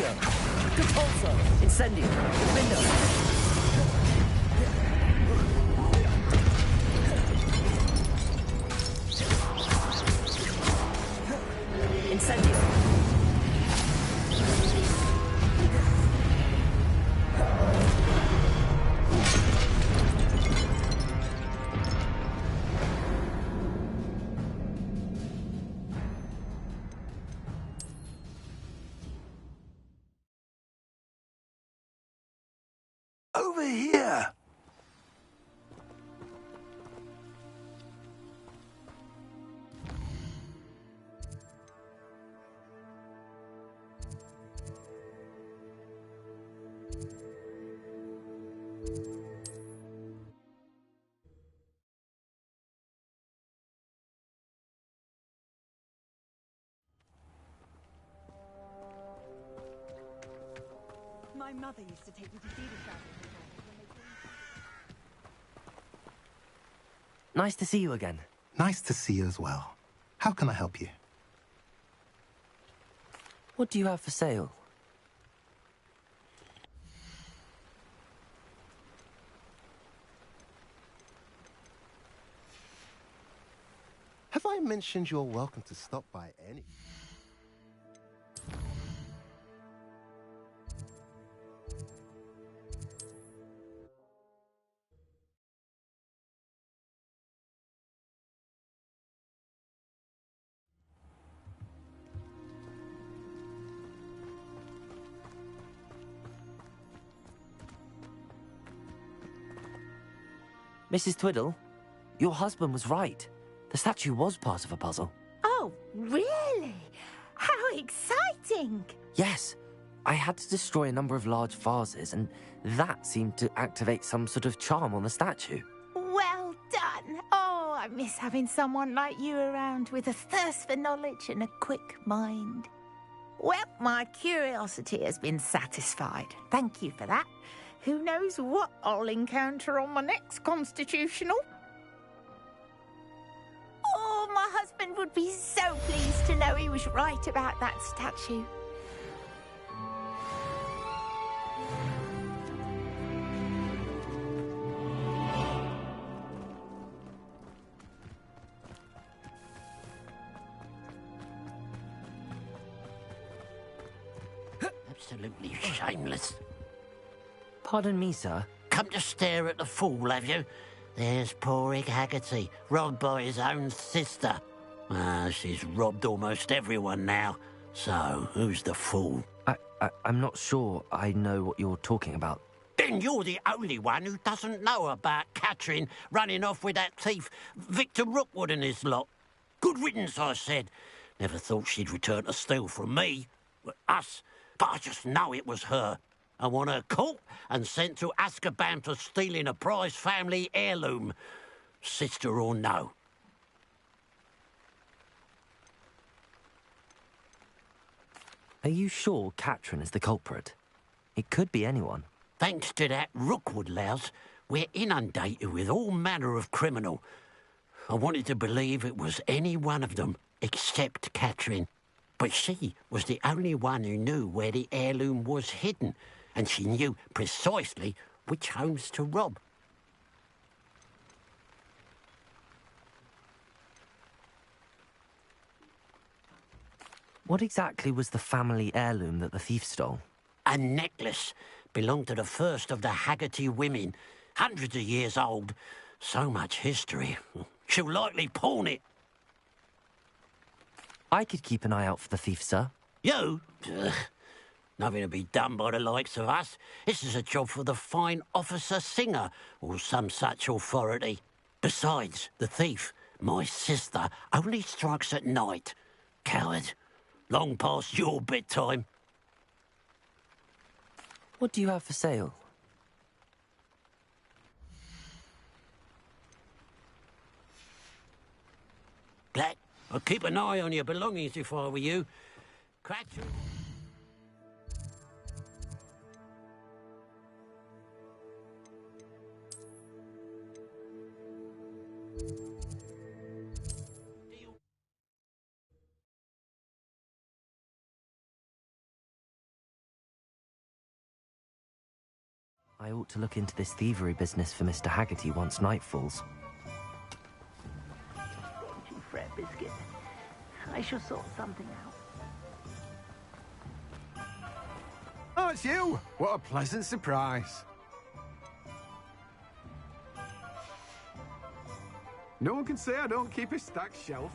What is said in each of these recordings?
Incendio! Repulso! Incendio! Window! Incendio! Over here! My mother used to take me to see the shadows. Nice to see you again. Nice to see you as well. How can I help you? What do you have for sale? Have I mentioned you're welcome to stop by any... Mrs. Twiddle, your husband was right. The statue was part of a puzzle. Oh, really? How exciting! Yes, I had to destroy a number of large vases, and that seemed to activate some sort of charm on the statue. Well done. Oh, I miss having someone like you around with a thirst for knowledge and a quick mind. Well, my curiosity has been satisfied. Thank you for that. Who knows what I'll encounter on my next constitutional? Oh, my husband would be so pleased to know he was right about that statue. Absolutely shameless. Pardon me, sir. Come to stare at the fool, have you? There's poor Ig Haggerty, robbed by his own sister. She's robbed almost everyone now. So, who's the fool? I'm not sure I know what you're talking about. Then you're the only one who doesn't know about Catherine running off with that thief, Victor Rookwood and his lot. Good riddance, I said. Never thought she'd return to steal from me. Us. But I just know it was her. I want her caught and sent to Azkaban for stealing a prize family heirloom. Sister or no. Are you sure Catherine is the culprit? It could be anyone. Thanks to that Rookwood louse, we're inundated with all manner of criminal. I wanted to believe it was any one of them, except Catherine. But she was the only one who knew where the heirloom was hidden, and she knew precisely which homes to rob. What exactly was the family heirloom that the thief stole? A necklace belonged to the first of the Haggerty women, hundreds of years old. So much history. She'll likely pawn it. I could keep an eye out for the thief, sir. You? Nothing to be done by the likes of us. This is a job for the fine officer Singer, or some such authority. Besides, the thief, my sister, only strikes at night. Coward. Long past your bedtime. What do you have for sale? Black, I'd keep an eye on your belongings if I were you. Cratchit. I ought to look into this thievery business for Mr. Haggerty once night falls. Thank you, Fred Biscuit. I shall sort something out. Oh, it's you! What a pleasant surprise. No one can say I don't keep a stacked shelf.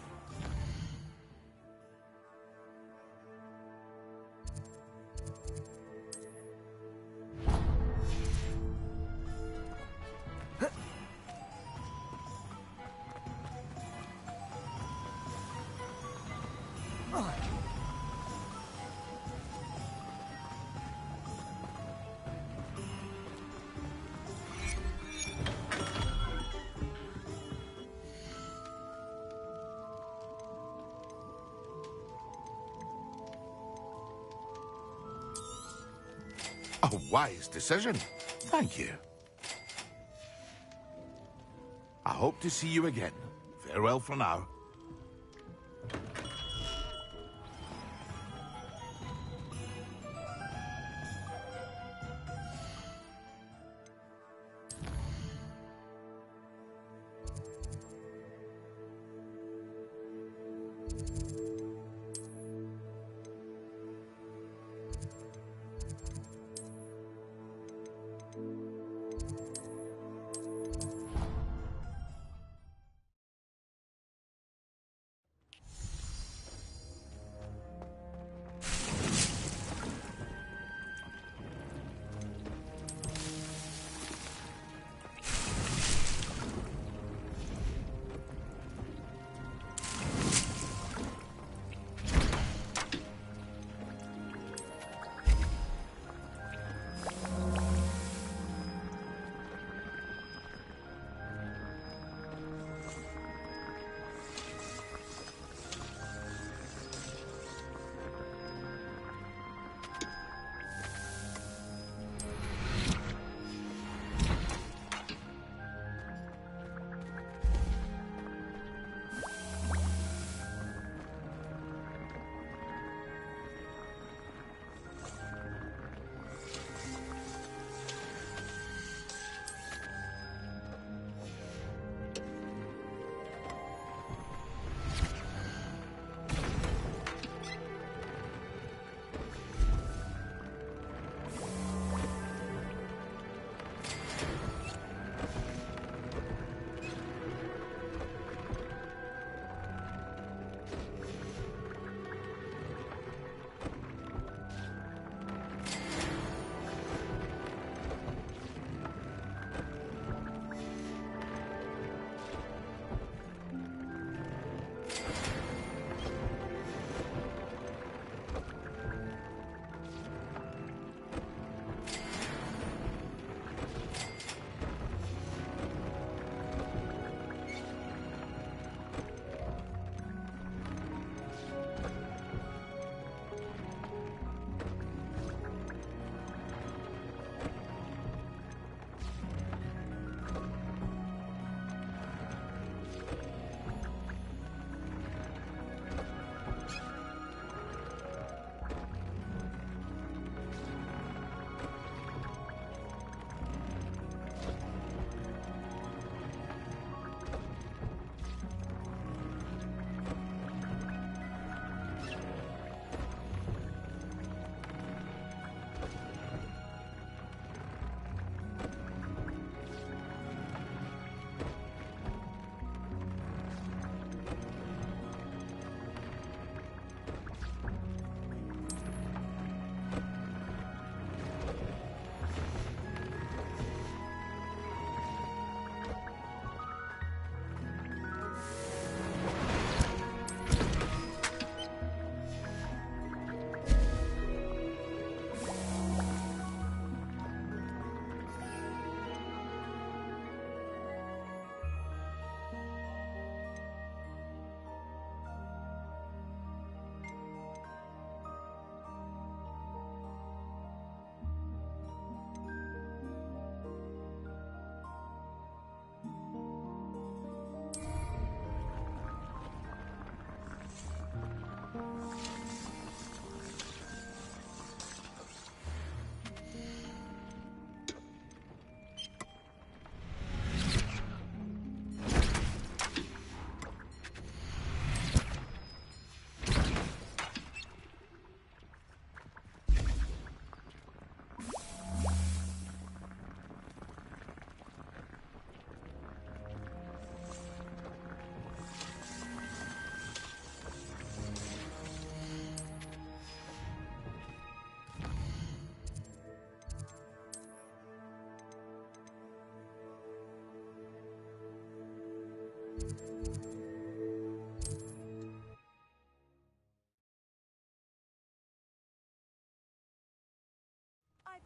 A wise decision. Thank you. I hope to see you again. Farewell for now.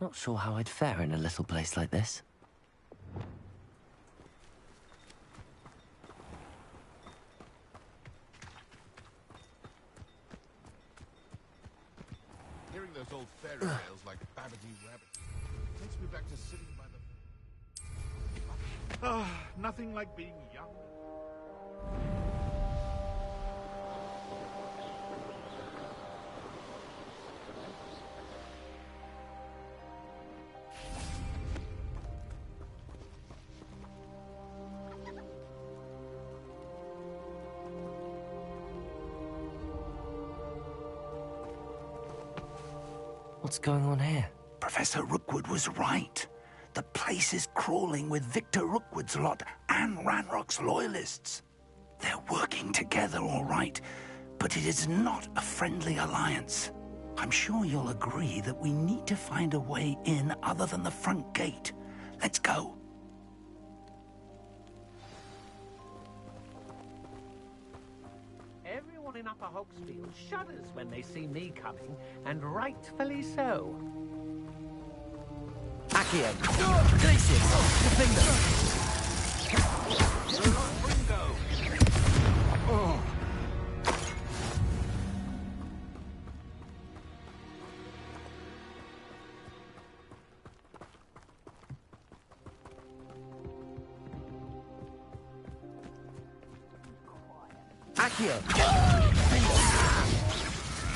Not sure how I'd fare in a little place like this. Hearing those old fairy tales like Babbity Rabbit takes me back to sitting by the... Ah, nothing like being young. What's going on here? Professor Rookwood was right. The place is crawling with Victor Rookwood's lot and Ranrock's loyalists. They're working together, all right, but it is not a friendly alliance. I'm sure you'll agree that we need to find a way in other than the front gate. Let's go. Everyone in Upper Hogsfield shudders when they see me coming, and rightfully so. Accio! Glacius! Defender! Oh. Accio!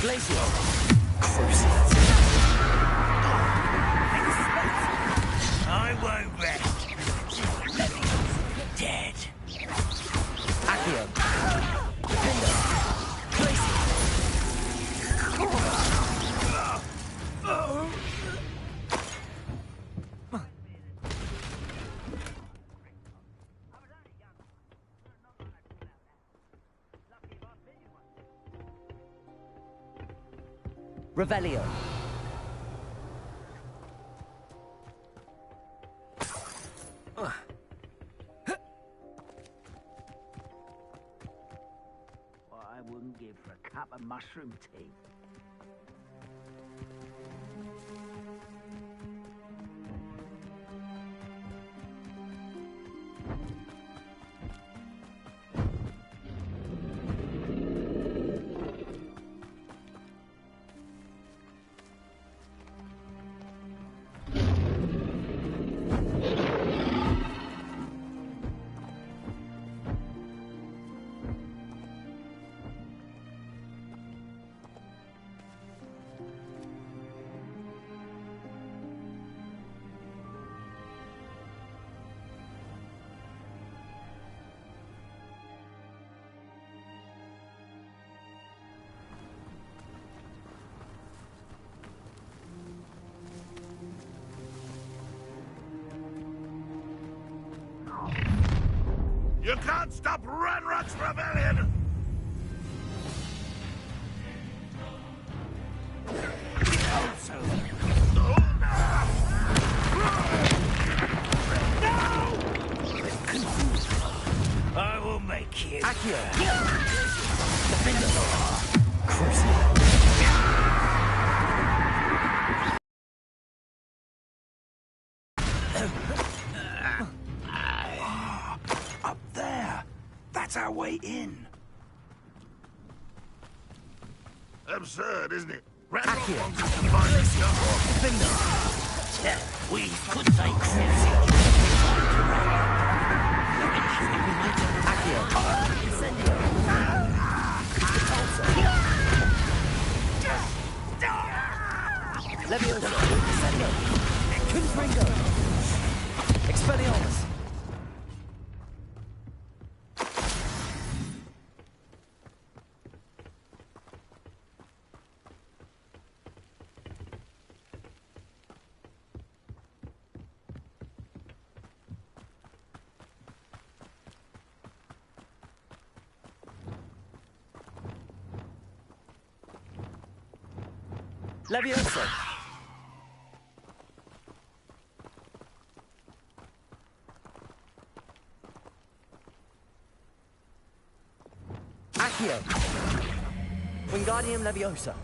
Glacius! I won't rest. Dead. Accio! Defender! Glacius! Revelio. What I wouldn't give for a cup of mushroom tea. You can't stop Ranrock's rebellion! I will make you. Accio! Defender! Crucible! Up there. That's our way in. Absurd, isn't it? Ranrock Accio! wants us to find the stuff. Defender! We could say cruising. Accio! Incendio! Leviosa! Incendio! Confringo! Expelliarmus! Leviosa! Accio! Wingardium Leviosa!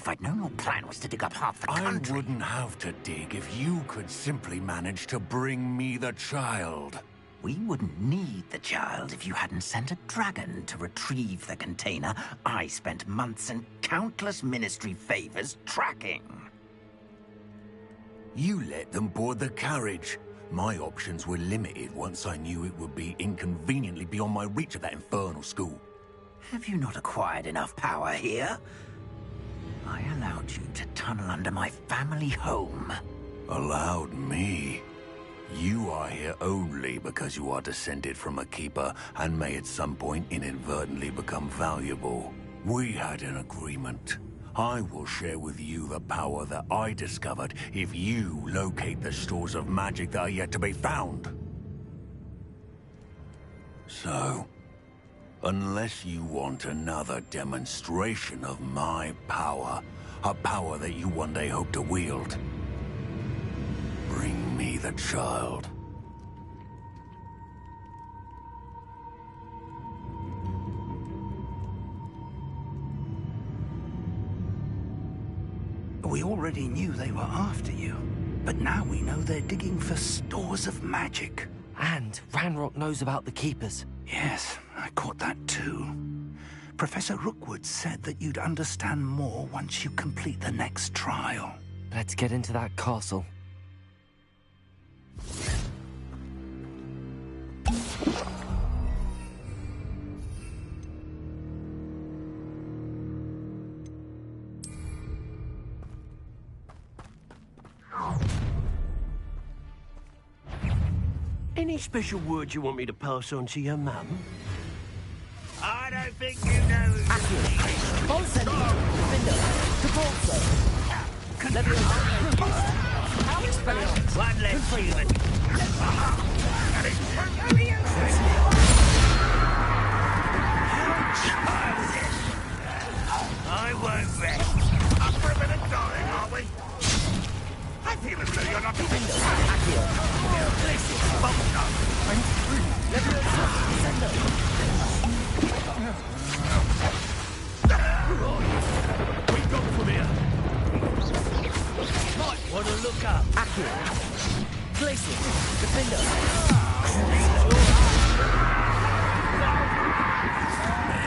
If I'd known your plan was to dig up half the country... I wouldn't have to dig if you could simply manage to bring me the child. We wouldn't need the child if you hadn't sent a dragon to retrieve the container I spent months and countless ministry favors tracking. You let them board the carriage. My options were limited once I knew it would be inconveniently beyond my reach of that infernal school. Have you not acquired enough power here? I allowed you to tunnel under my family home. Allowed me? You are here only because you are descended from a keeper and may at some point inadvertently become valuable. We had an agreement. I will share with you the power that I discovered if you locate the stores of magic that are yet to be found. So, unless you want another demonstration of my power, a power that you one day hope to wield, bring me the child. We already knew they were after you, but now we know they're digging for stores of magic. And Ranrock knows about the Keepers. Yes, I caught that too. Professor Rookwood said that you'd understand more once you complete the next trial. Let's get into that castle. Any special words you want me to pass on to your mum? I don't think you know who one less human. I won't rest. Up for a bit of dying, are we? I feel as though you're not We got from here. Might want to look up. Accurate. Glacier. Defender.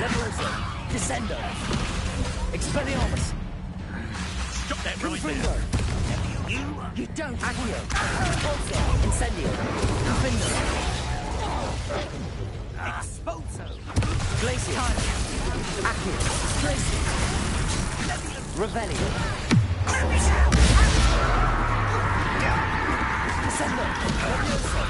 Leviosa. Descender. Expelliarmus. Stop that right there. You don't. Accio. Expulso. Incendio. Defender. Expulso. Glacier. Accio. Glacier. Revelio. Descender. Leviosa.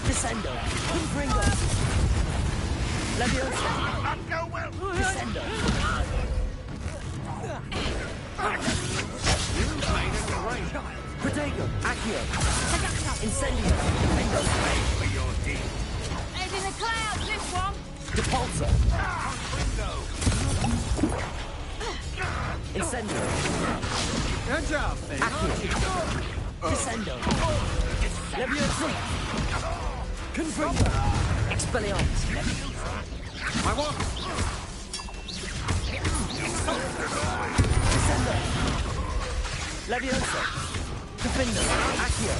Descendo. Confringo. Leviosa. Not go well. Descendo. Protego. Accio. Incendio. Defendo. For your deed. Head in the clouds, this one. Depulso. Incendio. Good job, Finn. Accio. Descendo. Leviosa. Confringo. Expelliarmus. My walk. Descendo. Leviosa. Defender. Accio.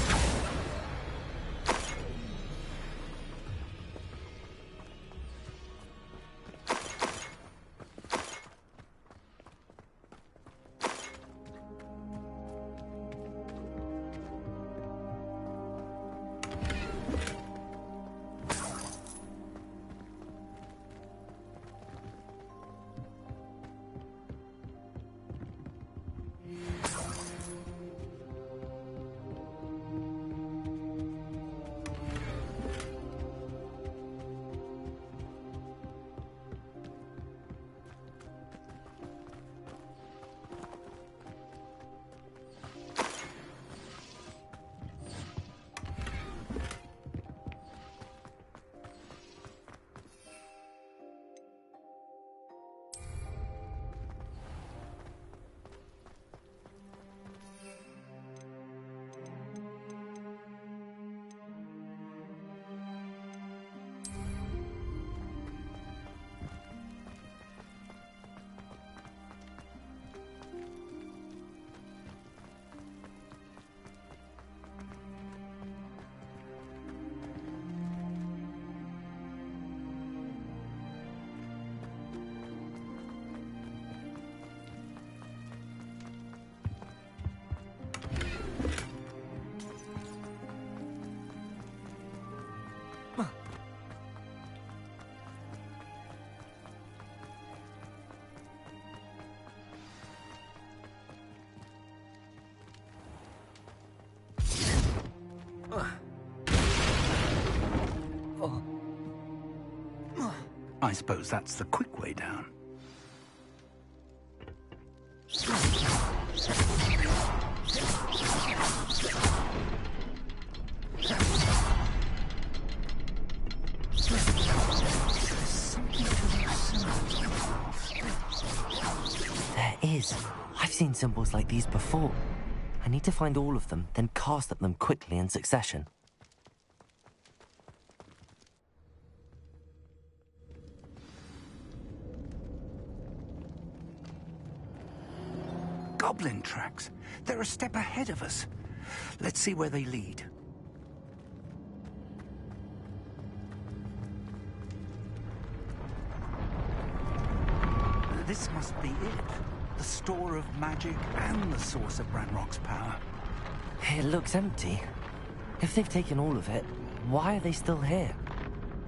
I suppose that's the quick way down. There is. I've seen symbols like these before. I need to find all of them, then cast at them quickly in succession. Goblin tracks. They're a step ahead of us. Let's see where they lead. This must be it. The store of magic and the source of Ranrock's power. It looks empty. If they've taken all of it, why are they still here?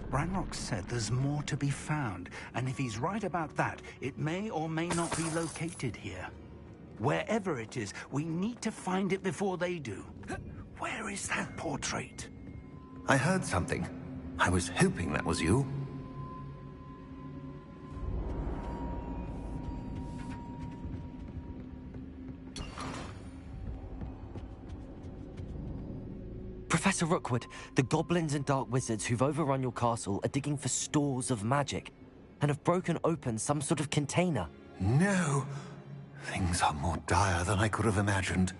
Ranrock said there's more to be found, and if he's right about that, it may or may not be located here. Wherever it is, we need to find it before they do. Where is that portrait? I heard something. I was hoping that was you. Professor Rookwood, the goblins and dark wizards who've overrun your castle are digging for stores of magic and have broken open some sort of container. No. Things are more dire than I could have imagined.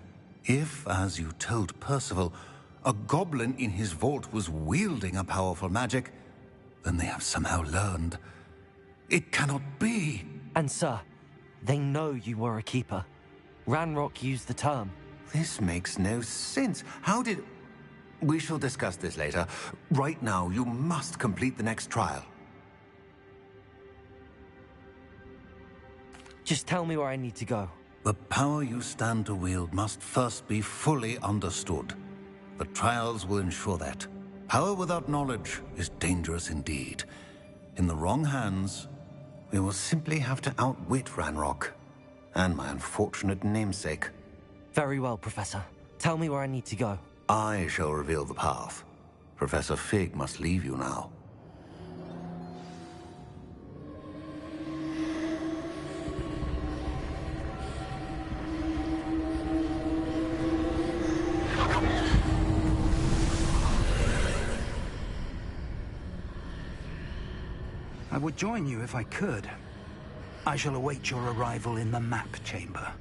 If, as you told Percival, a goblin in his vault was wielding a powerful magic, then they have somehow learned. It cannot be. And sir, they know you were a keeper. Ranrock used the term. This makes no sense. How did... We shall discuss this later. Right now, you must complete the next trial. Just tell me where I need to go. The power you stand to wield must first be fully understood. The trials will ensure that. Power without knowledge is dangerous indeed. In the wrong hands, we will simply have to outwit Ranrock and my unfortunate namesake. Very well, Professor. Tell me where I need to go. I shall reveal the path. Professor Fig must leave you now. I would join you if I could. I shall await your arrival in the map chamber.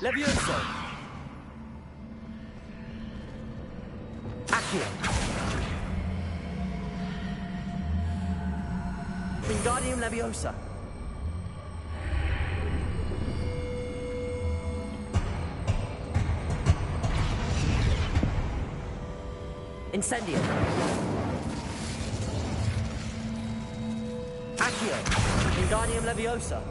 Levioso! Accio! Wingardium Leviosa! Incendio! Accio! Wingardium Leviosa!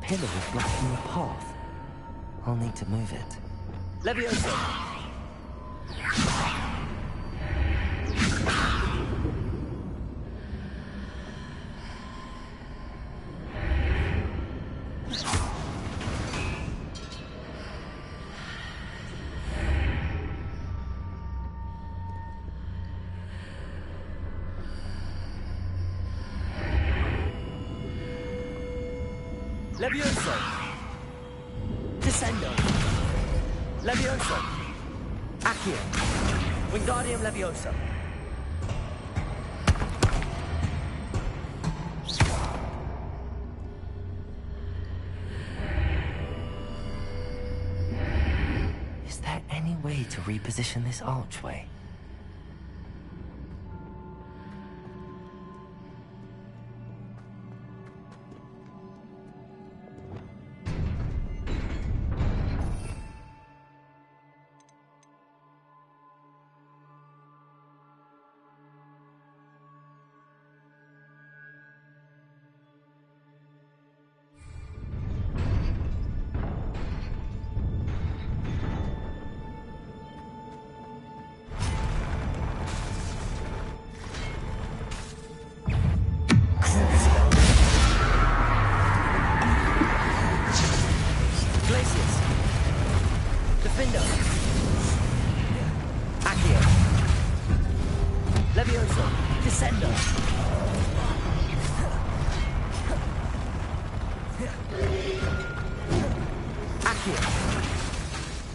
pillar is blocking the path. I'll need to move it. Levioso! Levioso! Descendo! Levioso! Accio! Wingardium Levioso! Is there any way to reposition this archway?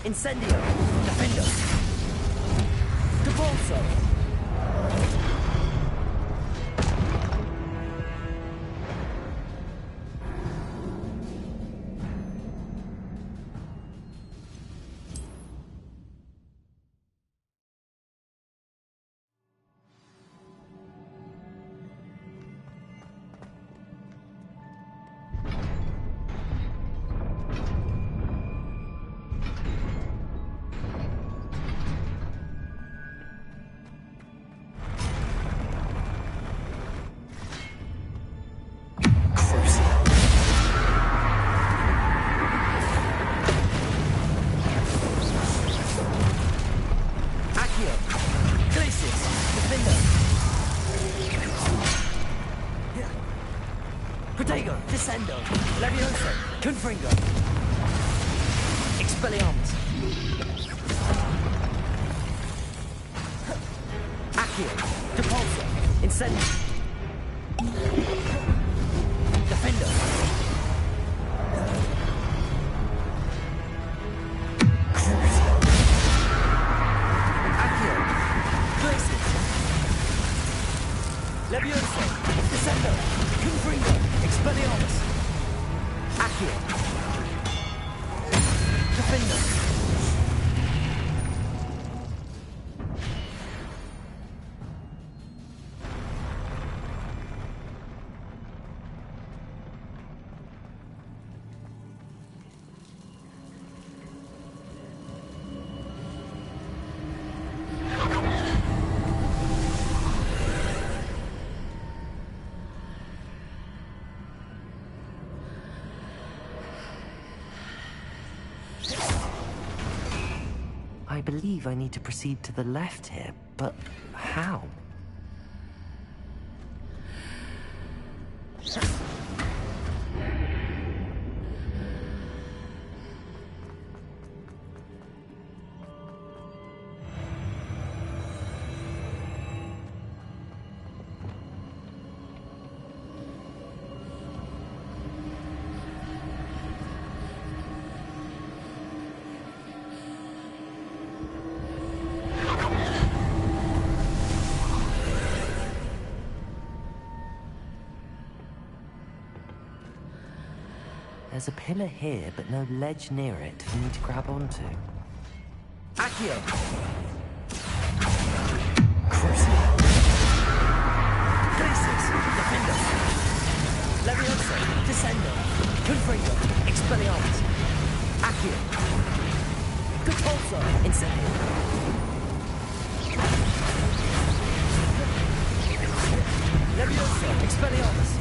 Incendio! Defendo! Depulso! Descendo, Levioso, Confringo, Expelliarmus, Accio, Depulso, Incendio, Defendo, Crucio, Accio, Glacius, Levioso, Descendo, Confringo, Expelliarmus, Accio, Defendo, I believe I need to proceed to the left here, but how? There's a pillar here, but no ledge near it for me to grab onto. Accio! Crucio! Glacius! Defendo! Levioso! Descendo! Confringo! Expelliarmus! Accio! Depulso! Incendio! Levioso! Expelliarmus!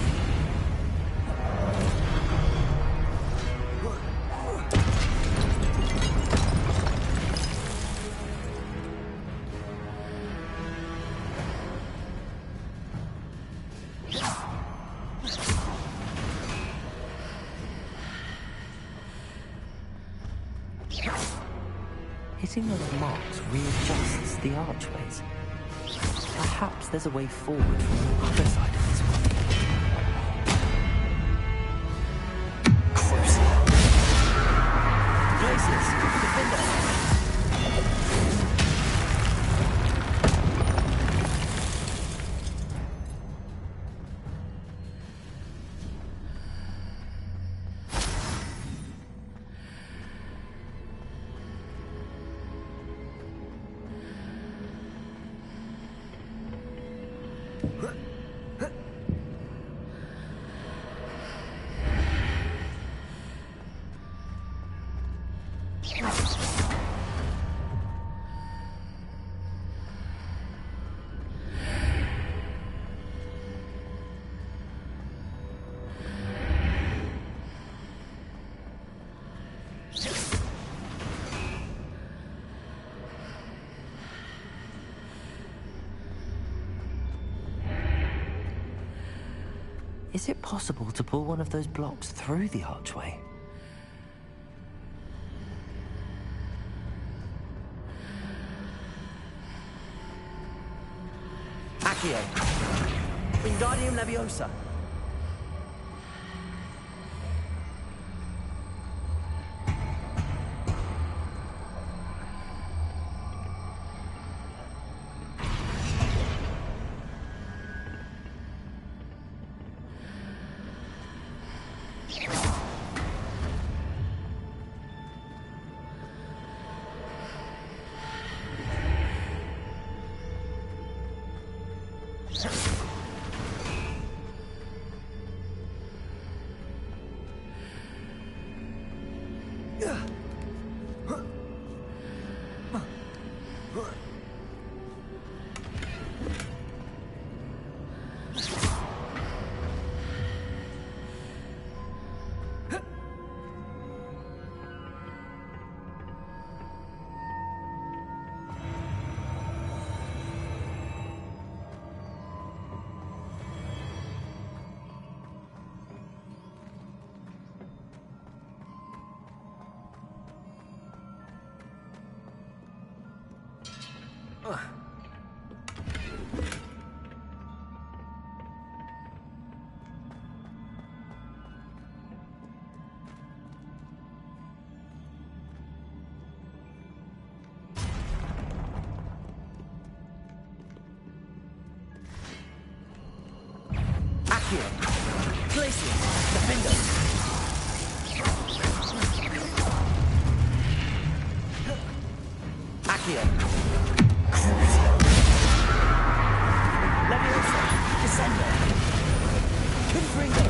Hitting those marks readjusts the archways. Perhaps there's a way forward from the other side of this one. Crucial! Places! Defender! Is it possible to pull one of those blocks through the archway? Accio! Wingardium Leviosa! Glacier! Defender! Accio! Crucial! Leviosa! Descender! Confringo!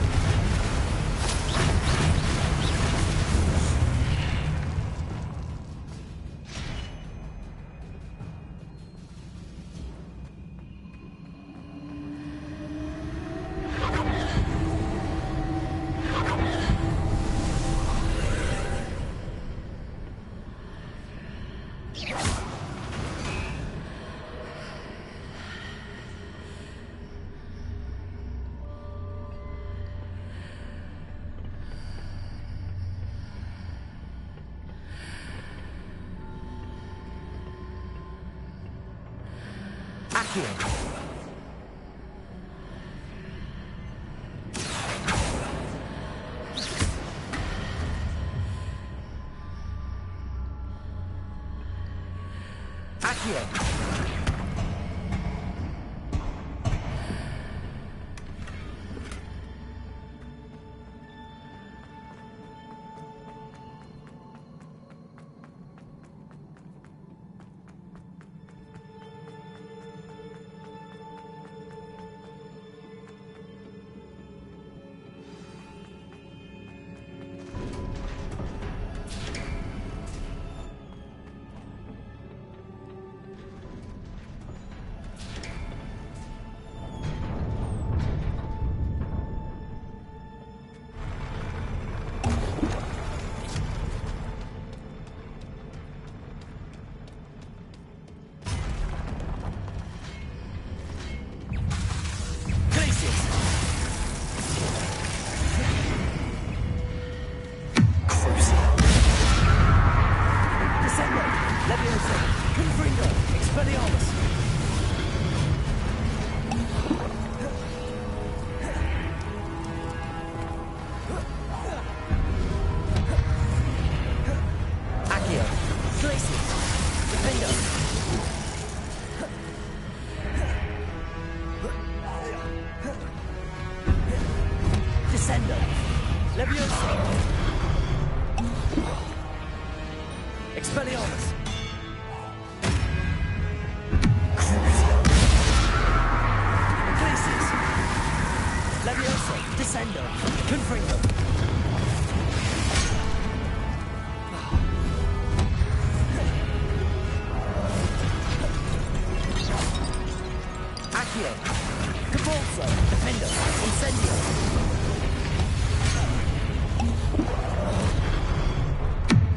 Accio! Accio! Accio. Cabalso. Defender. Incendio.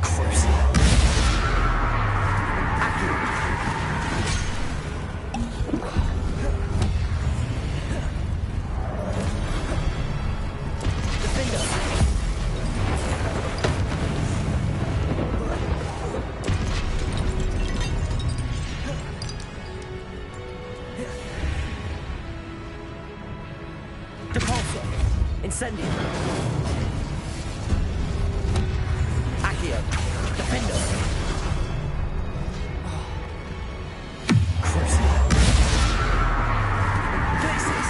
Cruise. Accio. Defender. Depulso. Incendio. Accio. Defender. Cruise. Glacius.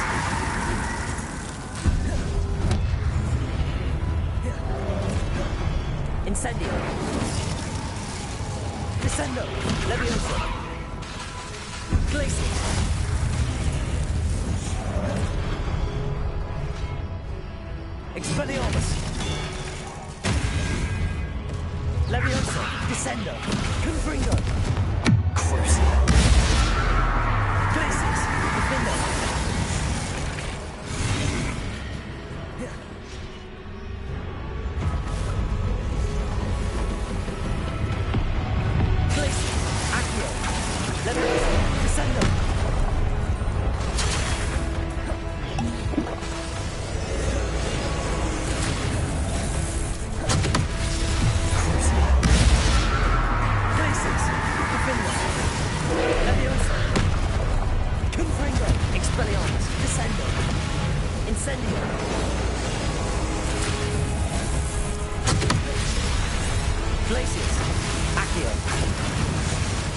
Incendio. Descendo. Levioso. Glacius. Expelliarmus. Levioso. Descendo. Confringo. Cruise. Glacius. Defender. Glacius. Accio. Levioso. Descendo. Glacius. Defender. Levioso. Confringo. Expelliarmus. Descendo. Incendio. Glacius. Accio.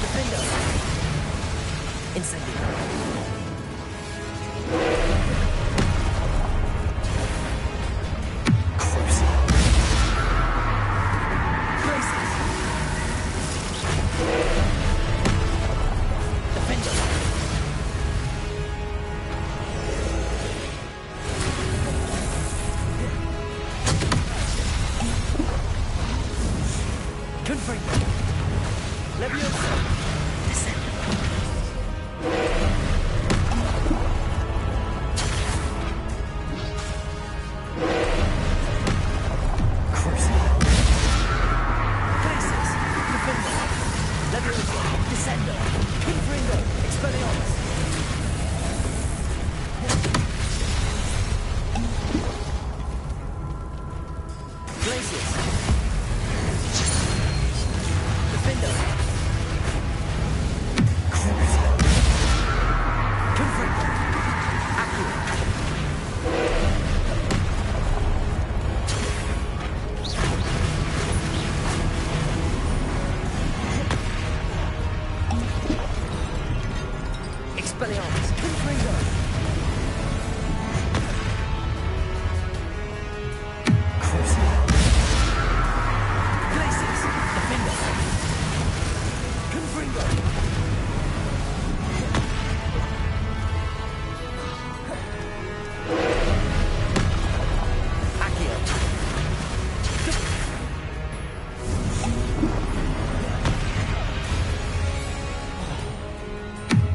Defender. Incendio. Cruise. Glacius. Defender. Confringo. Levioso. Descendo. Cruise. Glacius. Defender. Levioso. Descendo. Confringo. Expelliarmus. Glacius. Defender. Cruise. Confringo. Accio. Expelliarmus. Confringo. Cruise. Glacius. Defender. Confringo. Accio.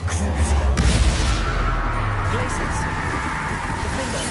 Cruise. Glacius. Defender.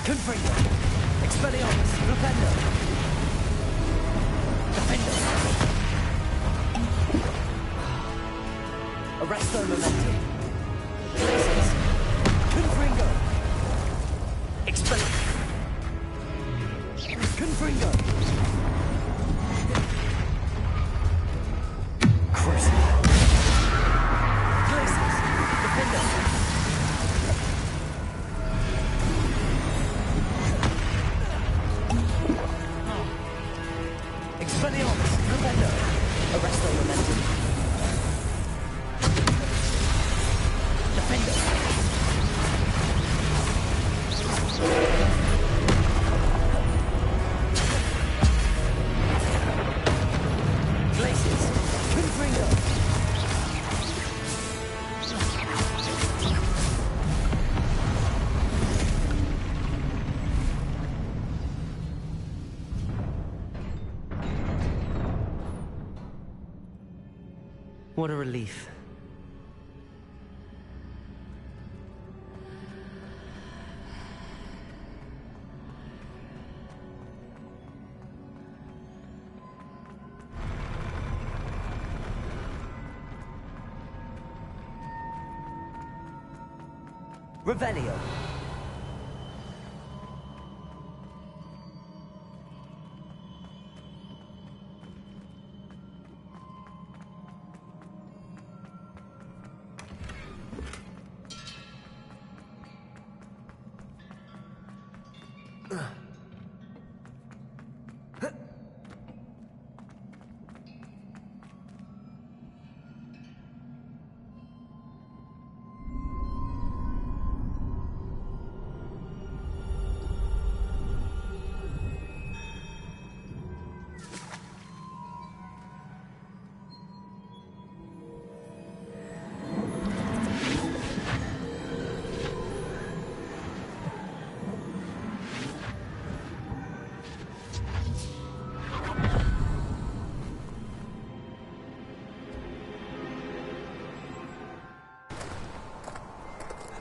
Confringo. Expelliarmus. Defender. Defender. Arresto momentum. Glacius. Confringo. Expelliarmus. Confringo. Cruise. Glacius. What a relief. Revelio.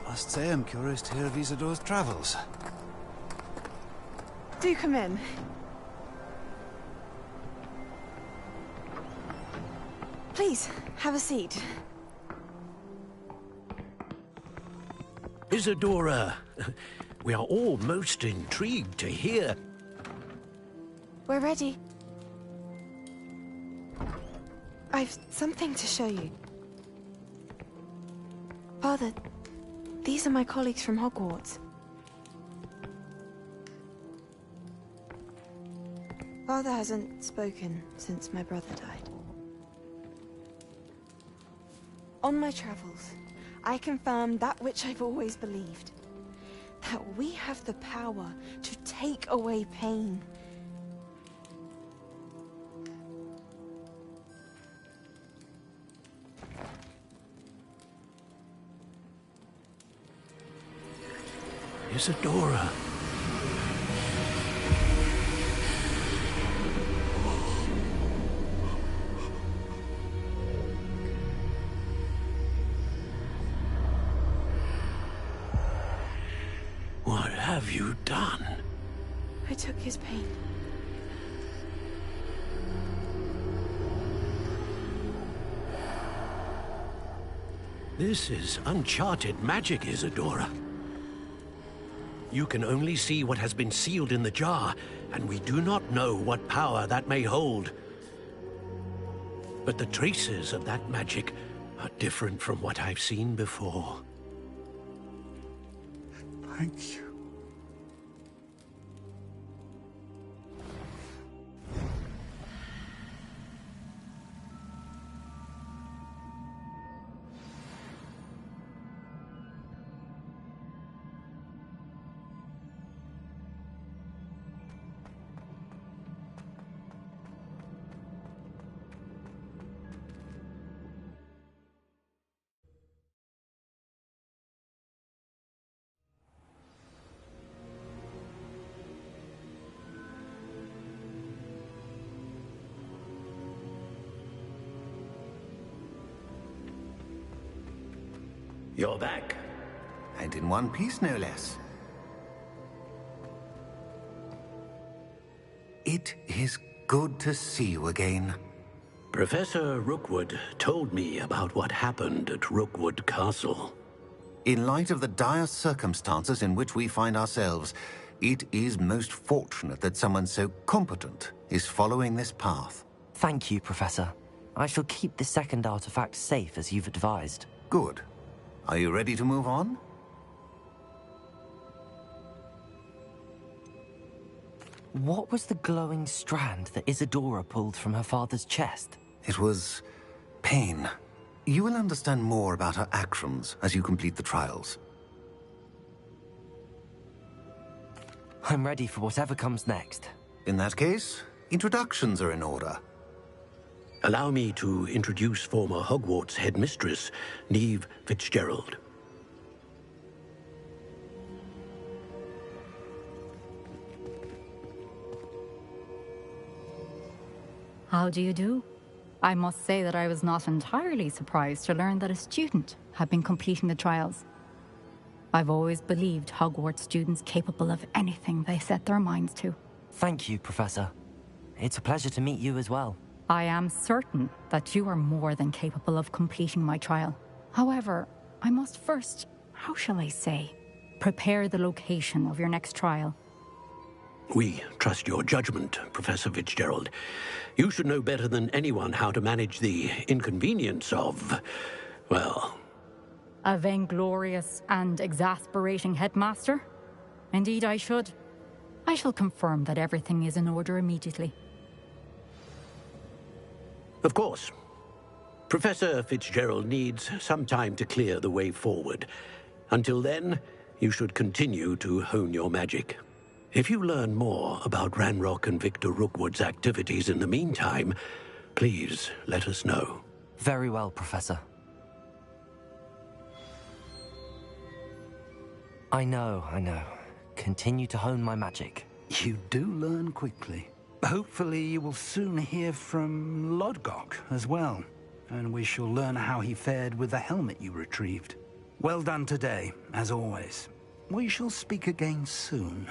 I must say I'm curious to hear of Isadore's travels. Do come in. Please, have a seat. Isadora, we are all most intrigued to hear. We're ready. I've something to show you. Father, these are my colleagues from Hogwarts. Father hasn't spoken since my brother died. On my travels, I confirmed that which I've always believed. That we have the power to take away pain. Isadora. What have you done? I took his pain. This is uncharted magic, Isadora. You can only see what has been sealed in the jar, and we do not know what power that may hold. But the traces of that magic are different from what I've seen before. Thank you. You're back. And in one piece, no less. It is good to see you again. Professor Rookwood told me about what happened at Rookwood Castle. In light of the dire circumstances in which we find ourselves, it is most fortunate that someone so competent is following this path. Thank you, Professor. I shall keep the second artifact safe as you've advised. Good. Are you ready to move on? What was the glowing strand that Isadora pulled from her father's chest? It was pain. You will understand more about her actions as you complete the trials. I'm ready for whatever comes next. In that case, introductions are in order. Allow me to introduce former Hogwarts headmistress, Neve Fitzgerald. How do you do? I must say that I was not entirely surprised to learn that a student had been completing the trials. I've always believed Hogwarts students capable of anything they set their minds to. Thank you, Professor. It's a pleasure to meet you as well. I am certain that you are more than capable of completing my trial. However, I must first, how shall I say, prepare the location of your next trial. We trust your judgment, Professor Fitzgerald. You should know better than anyone how to manage the inconvenience of, well... A vainglorious and exasperating headmaster? Indeed I should. I shall confirm that everything is in order immediately. Of course. Professor Fitzgerald needs some time to clear the way forward. Until then, you should continue to hone your magic. If you learn more about Ranrock and Victor Rookwood's activities in the meantime, please let us know. Very well, Professor. I know. Continue to hone my magic. You do learn quickly. Hopefully you will soon hear from Lodgok as well, and we shall learn how he fared with the helmet you retrieved. Well done today, as always. We shall speak again soon.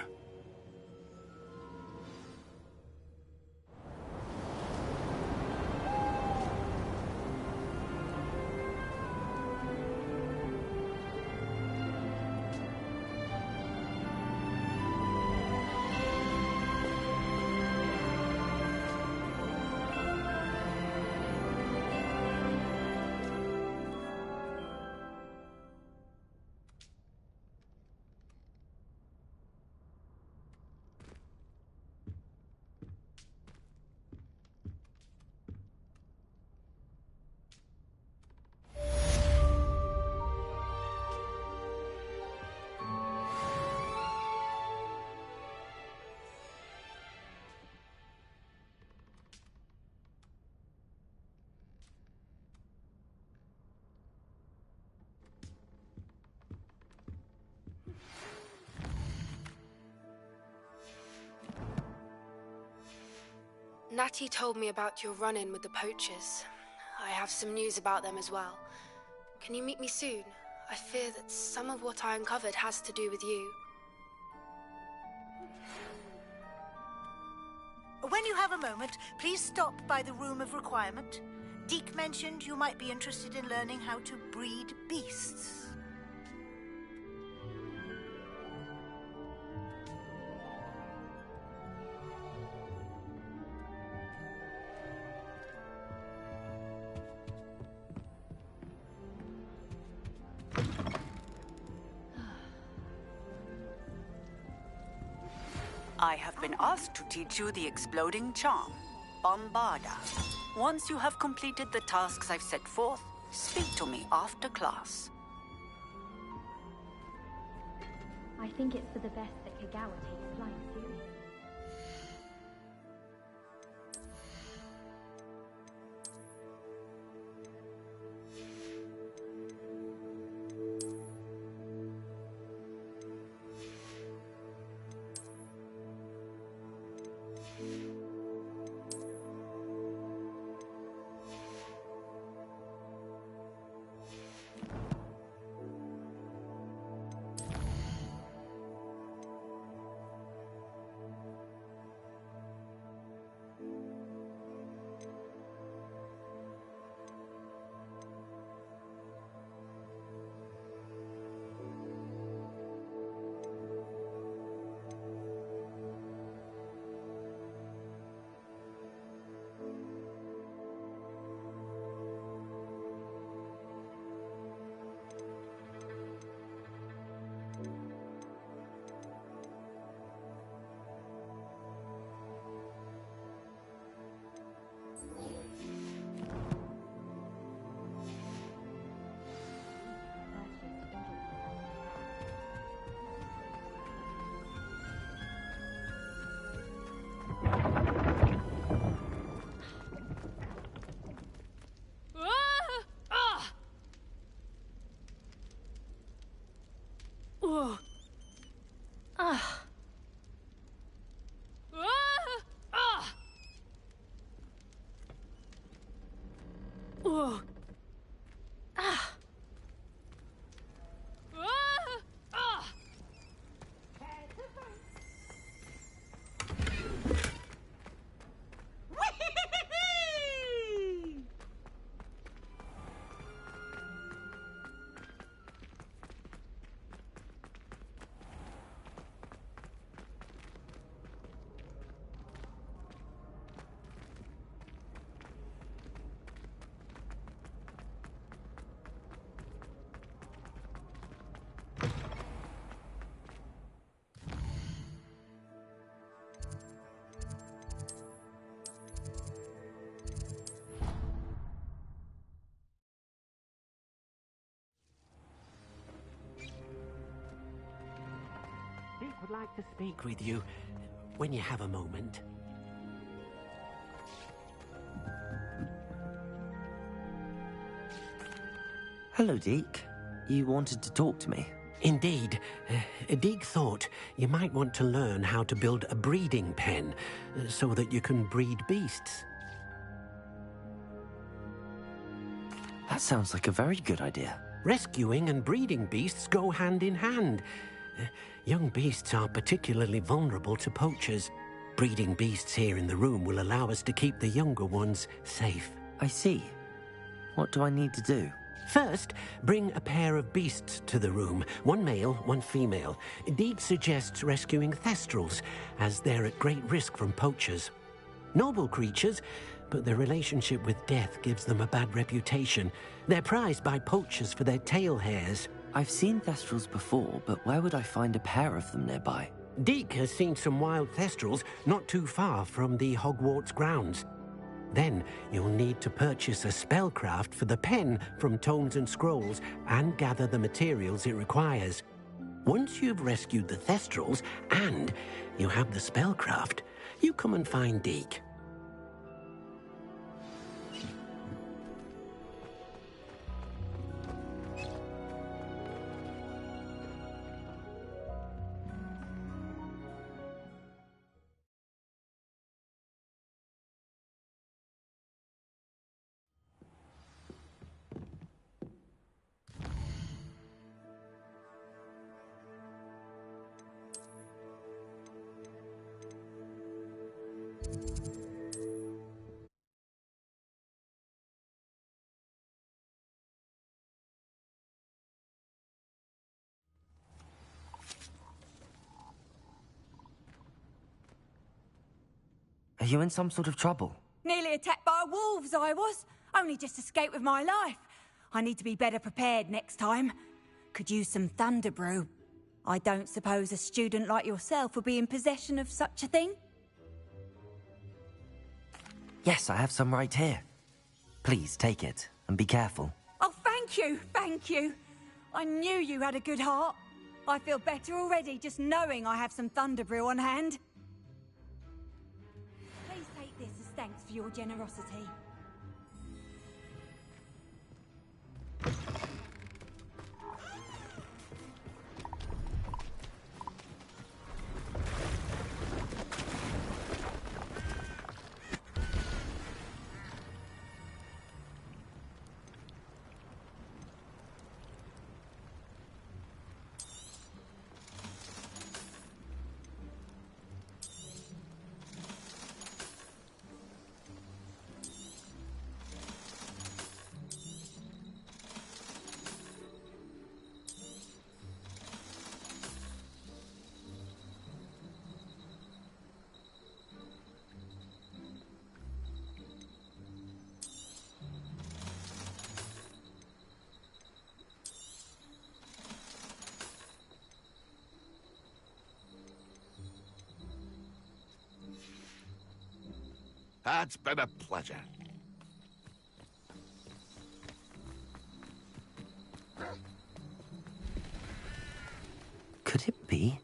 Natty told me about your run-in with the poachers. I have some news about them as well. Can you meet me soon? I fear that some of what I uncovered has to do with you. When you have a moment, please stop by the Room of Requirement. Deke mentioned you might be interested in learning how to breed beasts. I have been asked to teach you the exploding charm, Bombarda. Once you have completed the tasks I've set forth, speak to me after class. I think it's for the best that Kagawa takes flying seriously. like to speak with you when you have a moment. Hello, Deke. You wanted to talk to me? Indeed. Deke thought you might want to learn how to build a breeding pen so that you can breed beasts. That sounds like a very good idea. Rescuing and breeding beasts go hand in hand. Young beasts are particularly vulnerable to poachers. Breeding beasts here in the room will allow us to keep the younger ones safe. I see. What do I need to do? First, bring a pair of beasts to the room. One male, one female. Deke suggests rescuing thestrals, as they're at great risk from poachers. Noble creatures, but their relationship with death gives them a bad reputation. They're prized by poachers for their tail hairs. I've seen thestrals before, but where would I find a pair of them nearby? Deke has seen some wild thestrals not too far from the Hogwarts grounds. Then you'll need to purchase a spellcraft for the pen from Tomes and Scrolls and gather the materials it requires. Once you've rescued the thestrals and you have the spellcraft, you come and find Deke. Are you in some sort of trouble? Nearly attacked by wolves, I was. Only just escaped with my life. I need to be better prepared next time. Could use some thunder brew. I don't suppose a student like yourself would be in possession of such a thing? Yes, I have some right here. Please take it and be careful. Oh, thank you, thank you. I knew you had a good heart. I feel better already just knowing I have some thunder brew on hand. Please take this as thanks for your generosity. It's been a pleasure. Could it be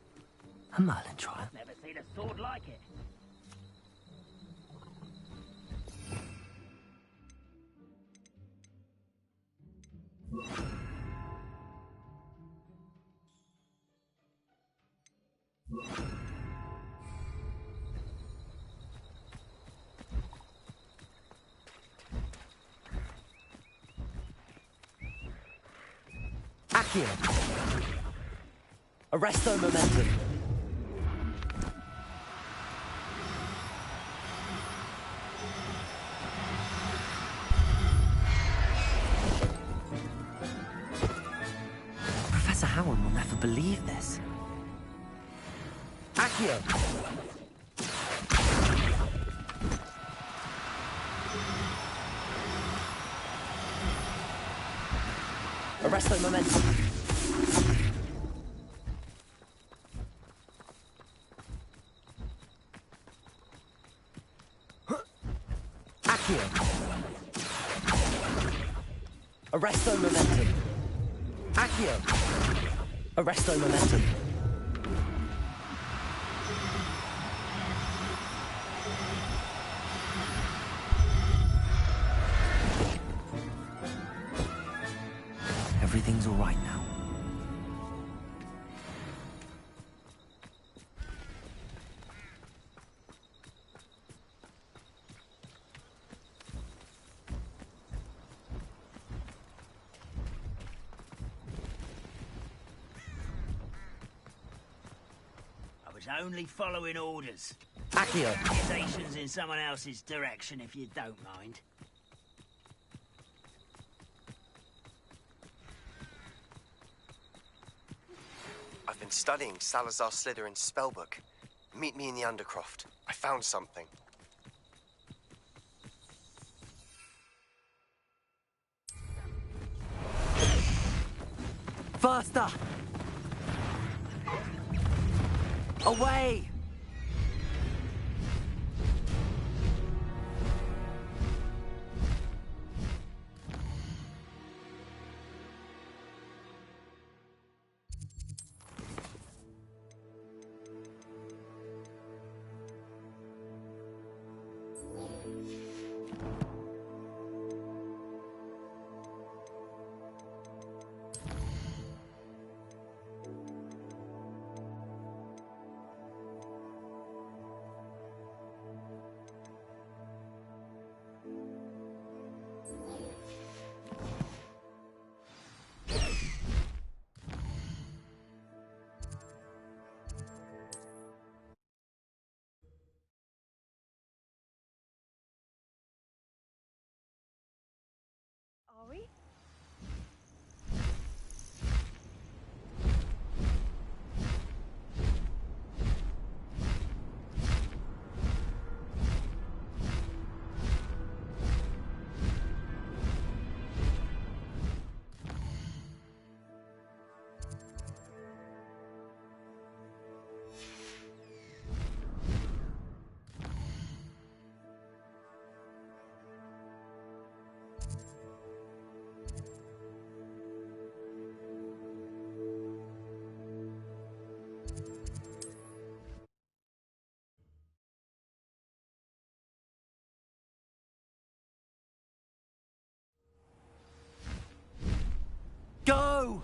a Merlin trial? Never seen a sword like it. Accio! Arresto momentum. Professor Howard will never believe this. Accio! Arresto momentum. Accio. Arresto momentum. Accio. Arresto momentum. Everything's all right now. I was only following orders. Accio. Stations in someone else's direction, if you don't mind. I've been studying Salazar Slytherin's spellbook. Meet me in the Undercroft. I found something. Faster! Away! Are we? Go!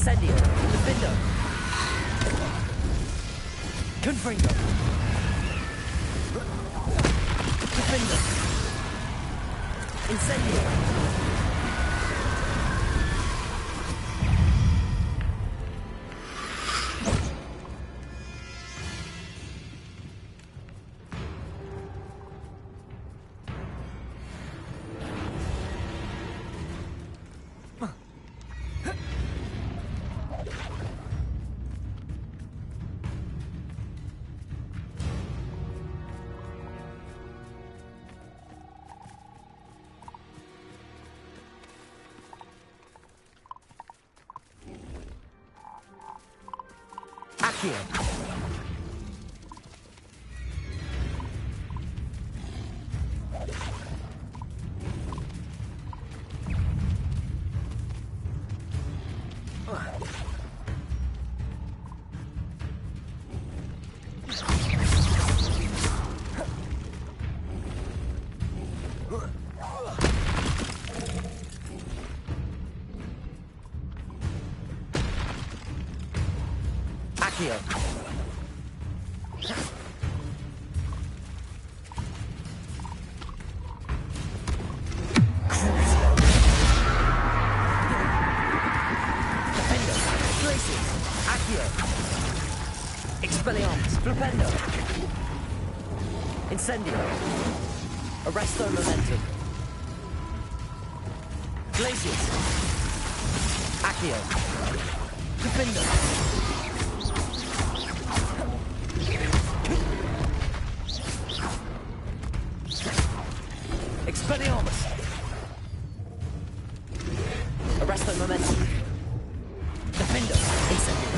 Incendio. Defendo. Confringo. Defendo. Incendio. Accio. Accio. Defendo. Glacius. Accio. Expelliarmus. Flipendo. Incendio. Arresto Momentum. Glacius. Accio. Defendo. Expelliarmus. Arresto Momentum. Defendo. Incendio.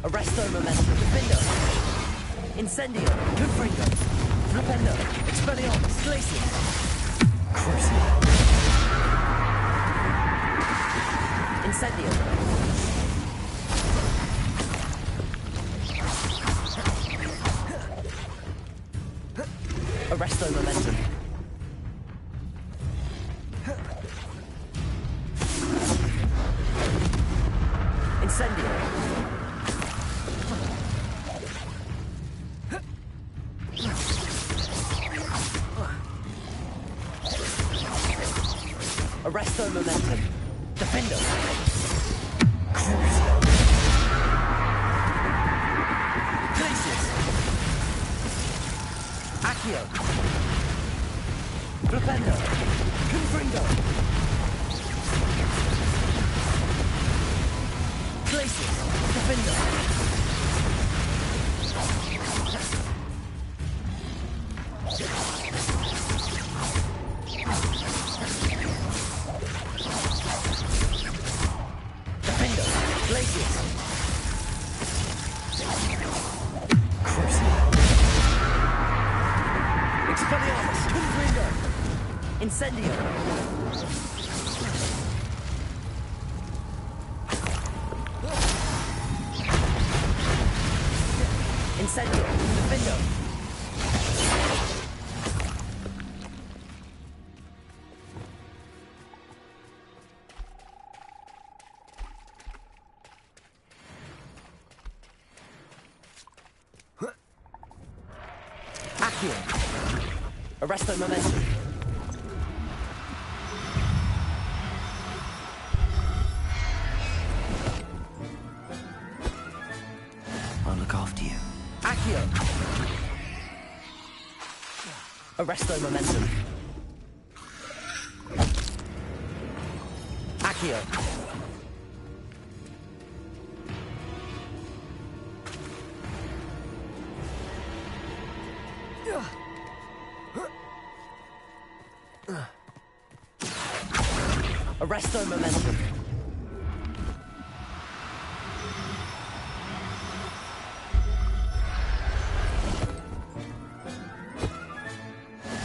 Arresto Momentum. Defendo. Incendio. Confringo. Flipendo. Expelliarmus. Glacius. Crucio. Incendio. Arresto Momentum. Incendio. Arresto Momentum. Defendo. Crucio. Glacius. Accio. Flipendo. Confringo. Glacius. Defendo. Defendo. Glacius. Crucio. Expelliarmus. Confringo. Incendio. Incendio. Defendo. Accio. Arresto Momentum. I'll look after you. Accio. Arresto Momentum. Accio. Arresto Momentum.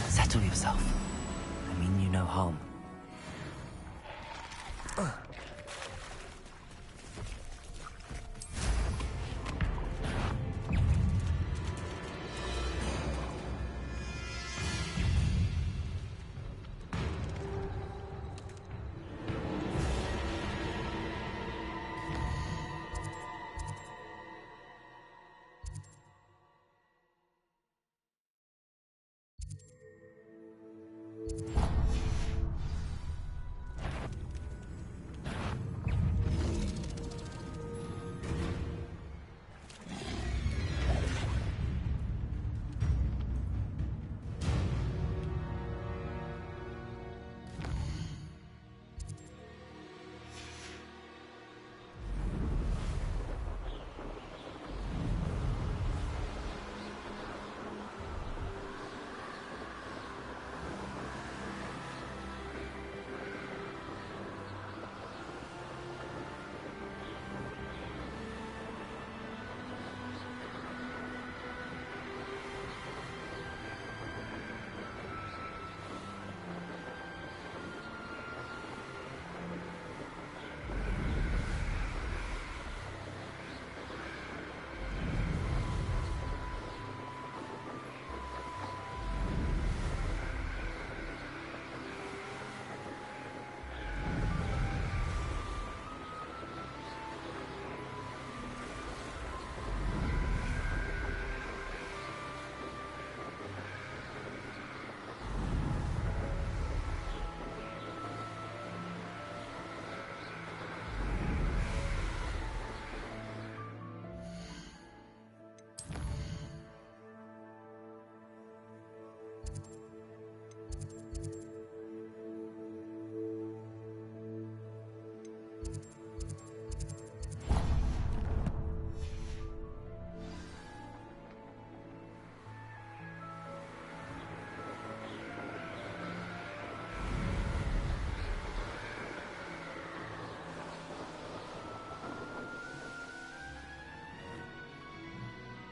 Settle yourself. I mean you no harm.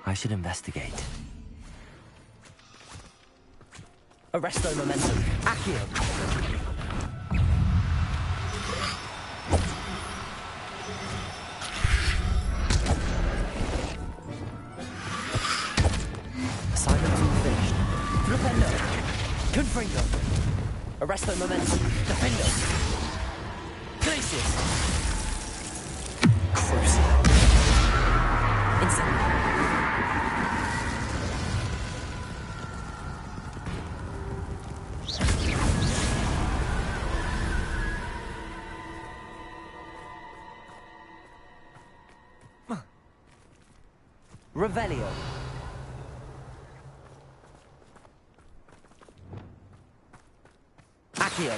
I should investigate. Arresto momentum. Accio. Assignment all finished. Flipendo. Confringo. Arresto momentum. Defendo. Glacius. Crucial. Incendio. Revelio. Accio.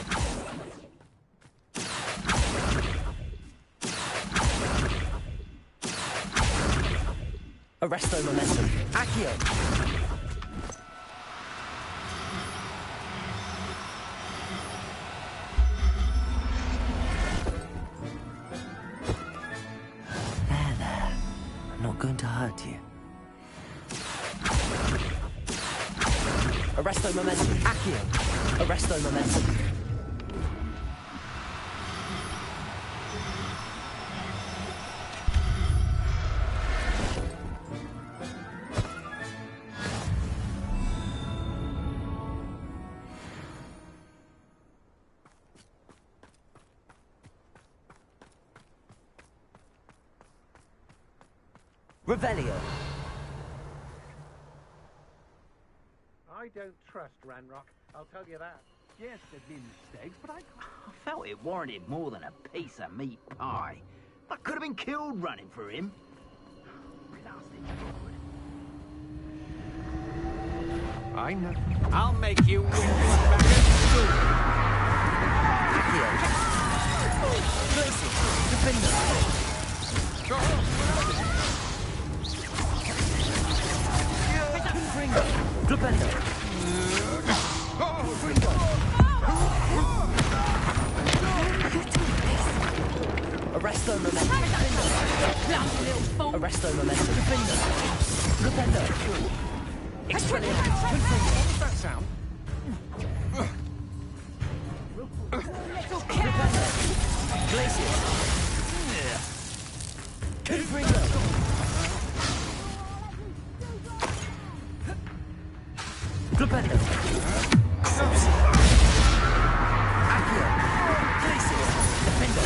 Arresto momentum. Accio. There. I'm not going to hurt you. Arresto momentum. Accio. Arresto momentum. Revelio. I don't trust Ranrock, I'll tell you that. Yes, there've been mistakes, but I felt it warranted more than a piece of meat pie. I could have been killed running for him. I know. I'll make you win back at school. Accio. Glacius. Defendo. Confringo. Flipendo. Confringo. Arresto momentum. Arresto momentum. Defendo. Flipendo. Expelliarmus. Confringo. What's that sound? Flipendo. Glacius. Confringo. Flipendo. Accio. Glacius. Defendo.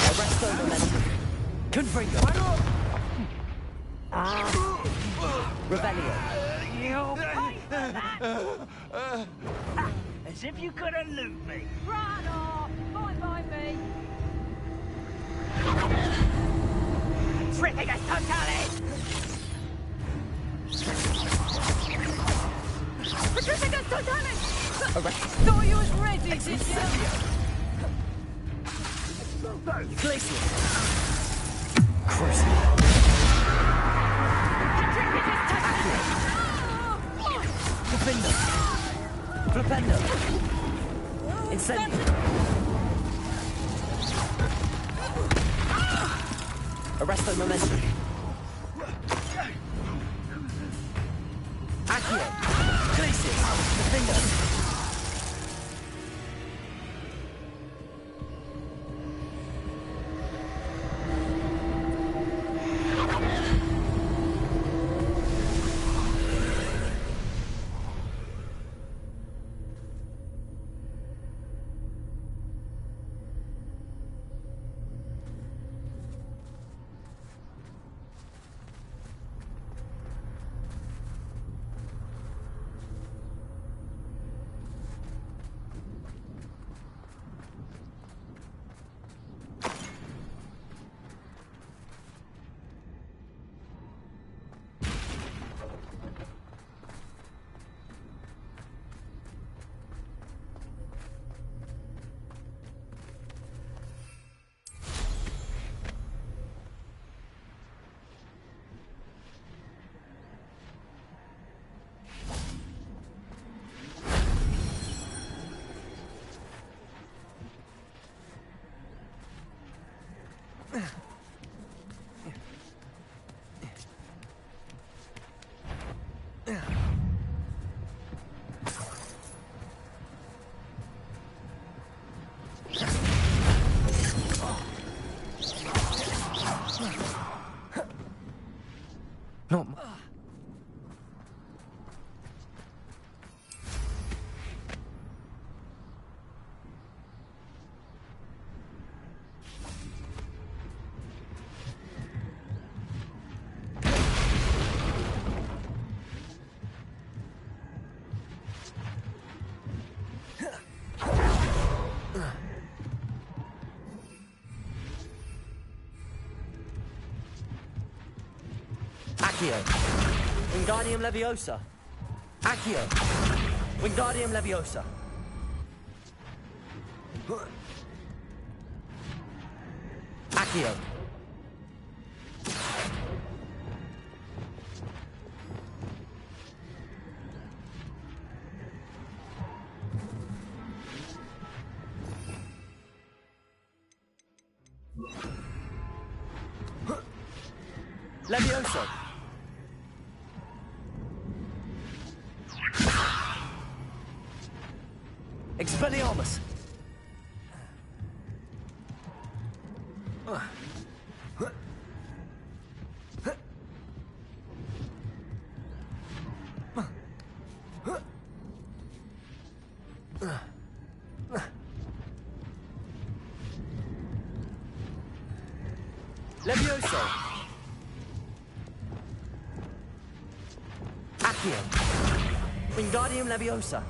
Arresto momentum. Confringo. Revelio. As if you could elude me. Run off! Fine by me! Tripping us totally! Tripping us totally! Arrest. Thought you was ready, did you? Glacius. Crucial. Defendo. Flipendo. Incendio. Arresto momentum. Accio. Glacius. Defendo. Not. Accio. Wingardium Leviosa. Accio. Wingardium Leviosa. Accio. Levioso. Expelliarmus. Levioso. Accio. Wingardium Leviosa.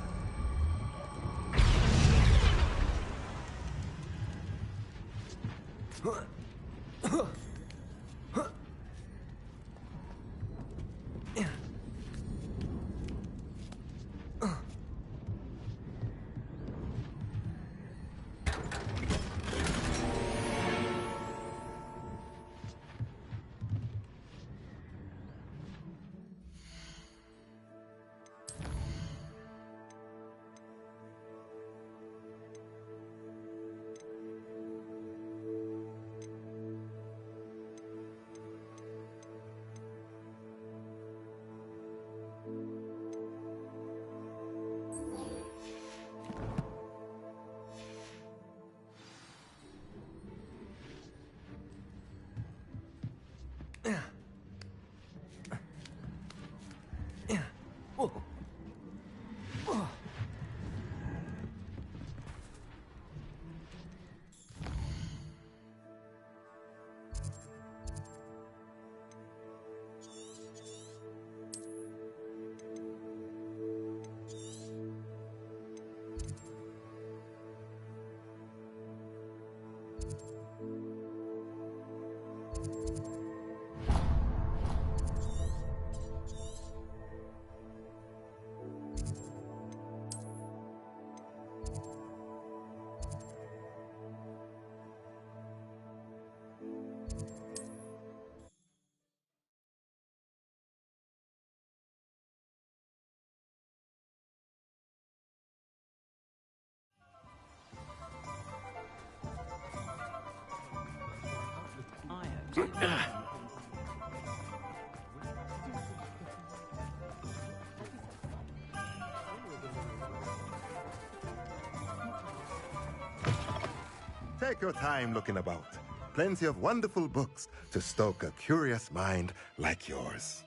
Take your time looking about. Plenty of wonderful books to stoke a curious mind like yours.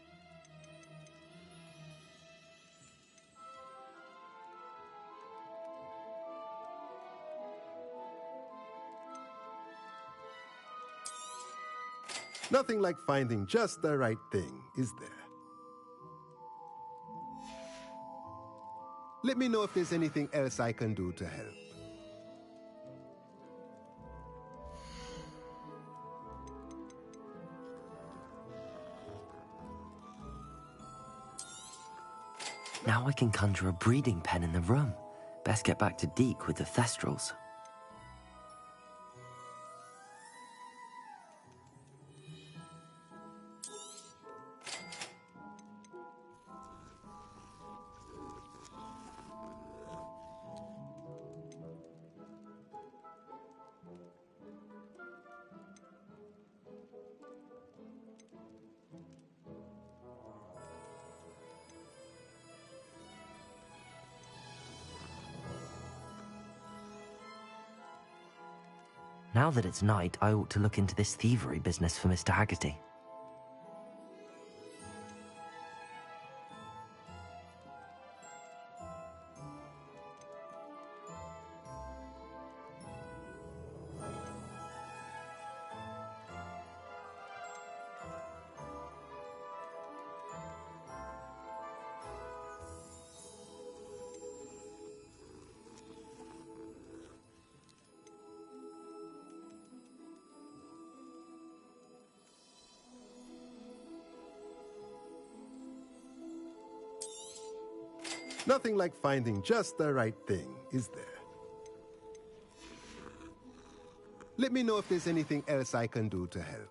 Nothing like finding just the right thing, is there? Let me know if there's anything else I can do to help. Now I can conjure a breeding pen in the room. Best get back to Deke with the Thestrals. Now that it's night, I ought to look into this thievery business for Mr. Haggerty. Nothing like finding just the right thing, is there? Let me know if there's anything else I can do to help.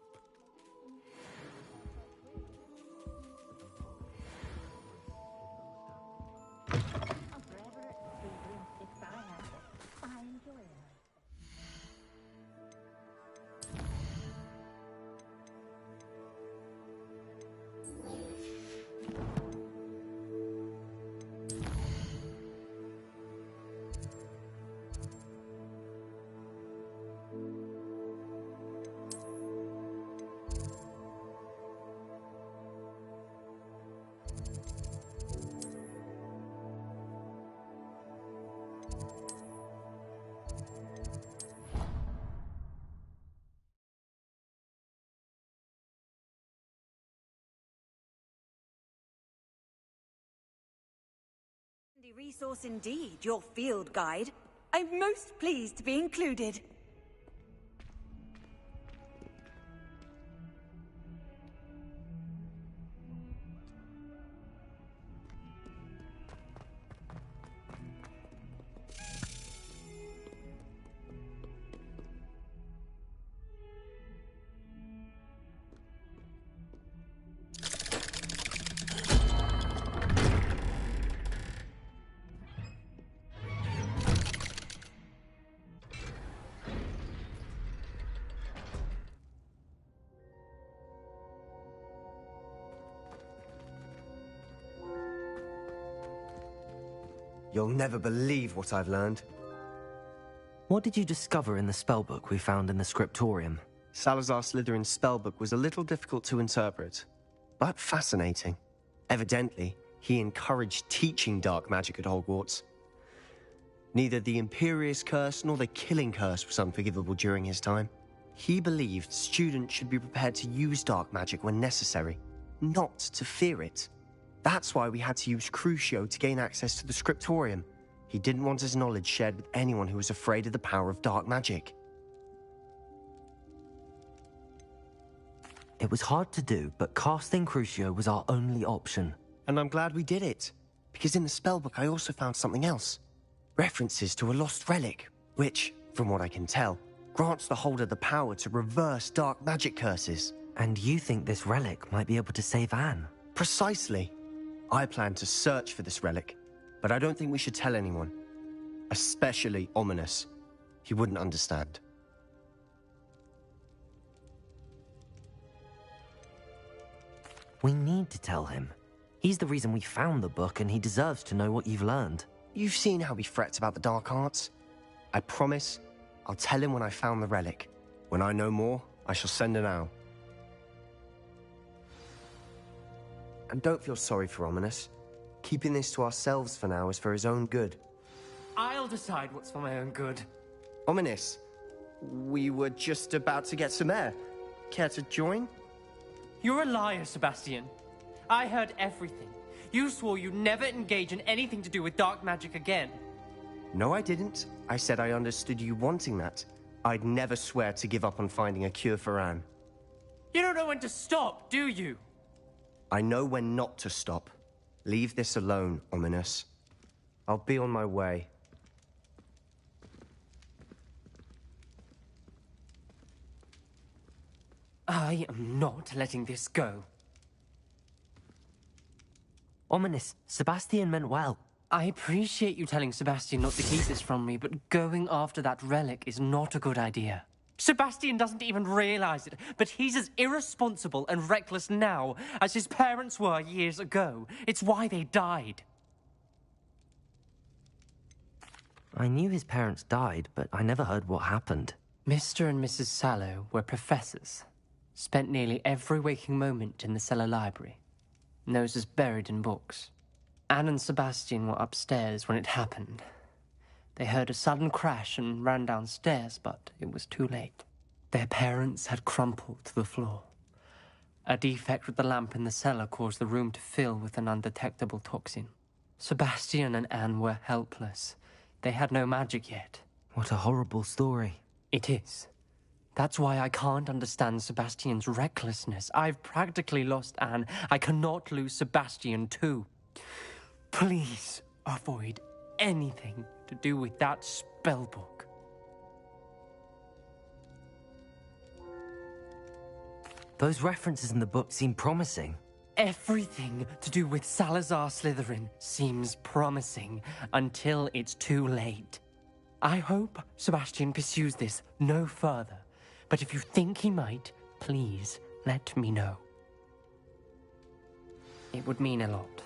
Resource indeed, your field guide. I'm most pleased to be included. You'll never believe what I've learned. What did you discover in the spellbook we found in the scriptorium? Salazar Slytherin's spellbook was a little difficult to interpret, but fascinating. Evidently, he encouraged teaching dark magic at Hogwarts. Neither the Imperious Curse nor the Killing Curse was unforgivable during his time. He believed students should be prepared to use dark magic when necessary, not to fear it. That's why we had to use Crucio to gain access to the scriptorium. He didn't want his knowledge shared with anyone who was afraid of the power of dark magic. It was hard to do, but casting Crucio was our only option. And I'm glad we did it, because in the spellbook I also found something else. References to a lost relic, which, from what I can tell, grants the holder the power to reverse dark magic curses. And you think this relic might be able to save Anne? Precisely. I plan to search for this relic, but I don't think we should tell anyone. Especially Ominous. He wouldn't understand. We need to tell him. He's the reason we found the book, and he deserves to know what you've learned. You've seen how he frets about the dark arts. I promise I'll tell him when I found the relic. When I know more, I shall send an owl. And don't feel sorry for Ominous. Keeping this to ourselves for now is for his own good. I'll decide what's for my own good. Ominous, we were just about to get some air. Care to join? You're a liar, Sebastian. I heard everything. You swore you'd never engage in anything to do with dark magic again. No, I didn't. I said I understood you wanting that. I'd never swear to give up on finding a cure for Anne. You don't know when to stop, do you? I know when not to stop. Leave this alone, Ominous. I'll be on my way. I am not letting this go. Ominous, Sebastian meant well. I appreciate you telling Sebastian not to keep this from me, but going after that relic is not a good idea. Sebastian doesn't even realize it, but he's as irresponsible and reckless now as his parents were years ago. It's why they died. I knew his parents died, but I never heard what happened. Mr. and Mrs. Sallow were professors. Spent nearly every waking moment in the cellar library. Noses buried in books. Anne and Sebastian were upstairs when it happened. They heard a sudden crash and ran downstairs, but it was too late. Their parents had crumpled to the floor. A defect with the lamp in the cellar caused the room to fill with an undetectable toxin. Sebastian and Anne were helpless. They had no magic yet. What a horrible story. It is. That's why I can't understand Sebastian's recklessness. I've practically lost Anne. I cannot lose Sebastian too. Please avoid anything to do with that spellbook. Those references in the book seem promising. Everything to do with Salazar Slytherin seems promising until it's too late. I hope Sebastian pursues this no further, but if you think he might, please let me know. It would mean a lot.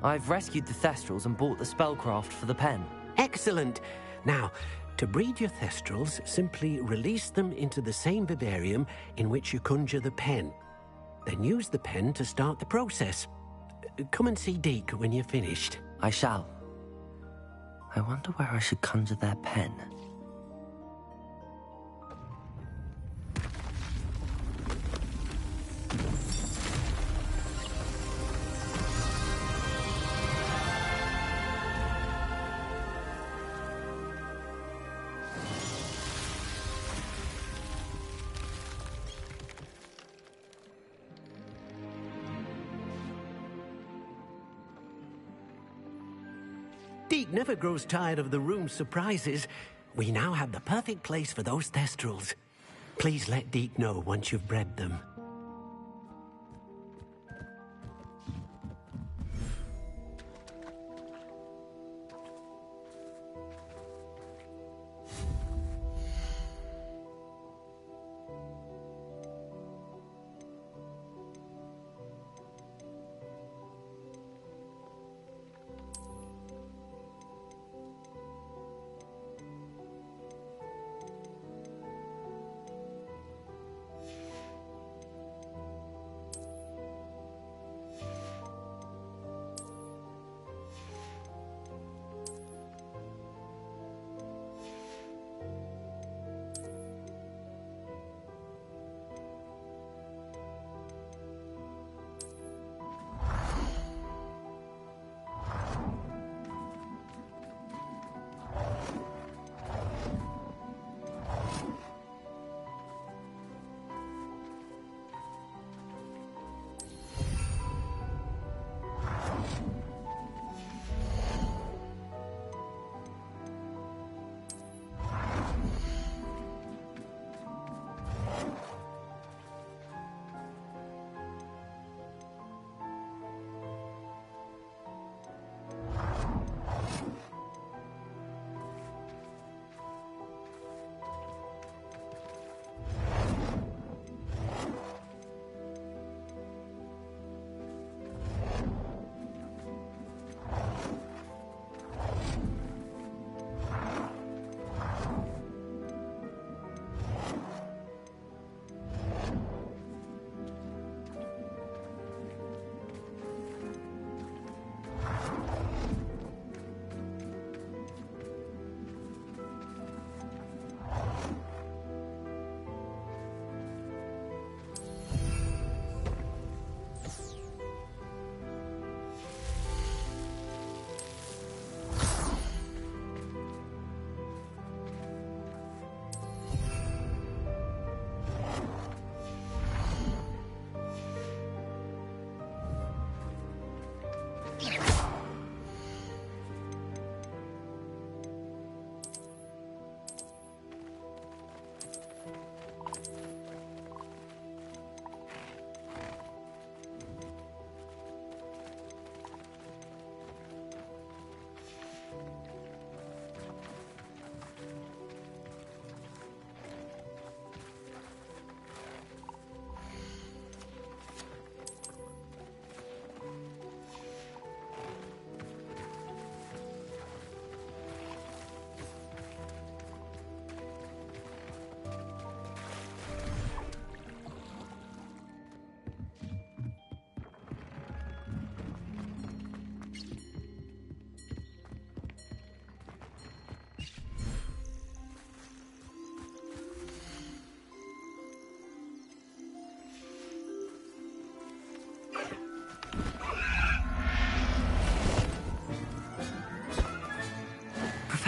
I've rescued the Thestrals and bought the spellcraft for the pen. Excellent. Now, to breed your Thestrals, simply release them into the same vivarium in which you conjure the pen. Then use the pen to start the process. Come and see Deke when you're finished. I shall. I wonder where I should conjure their pen. Deke never grows tired of the room's surprises. We now have the perfect place for those Thestrals. Please let Deke know once you've bred them.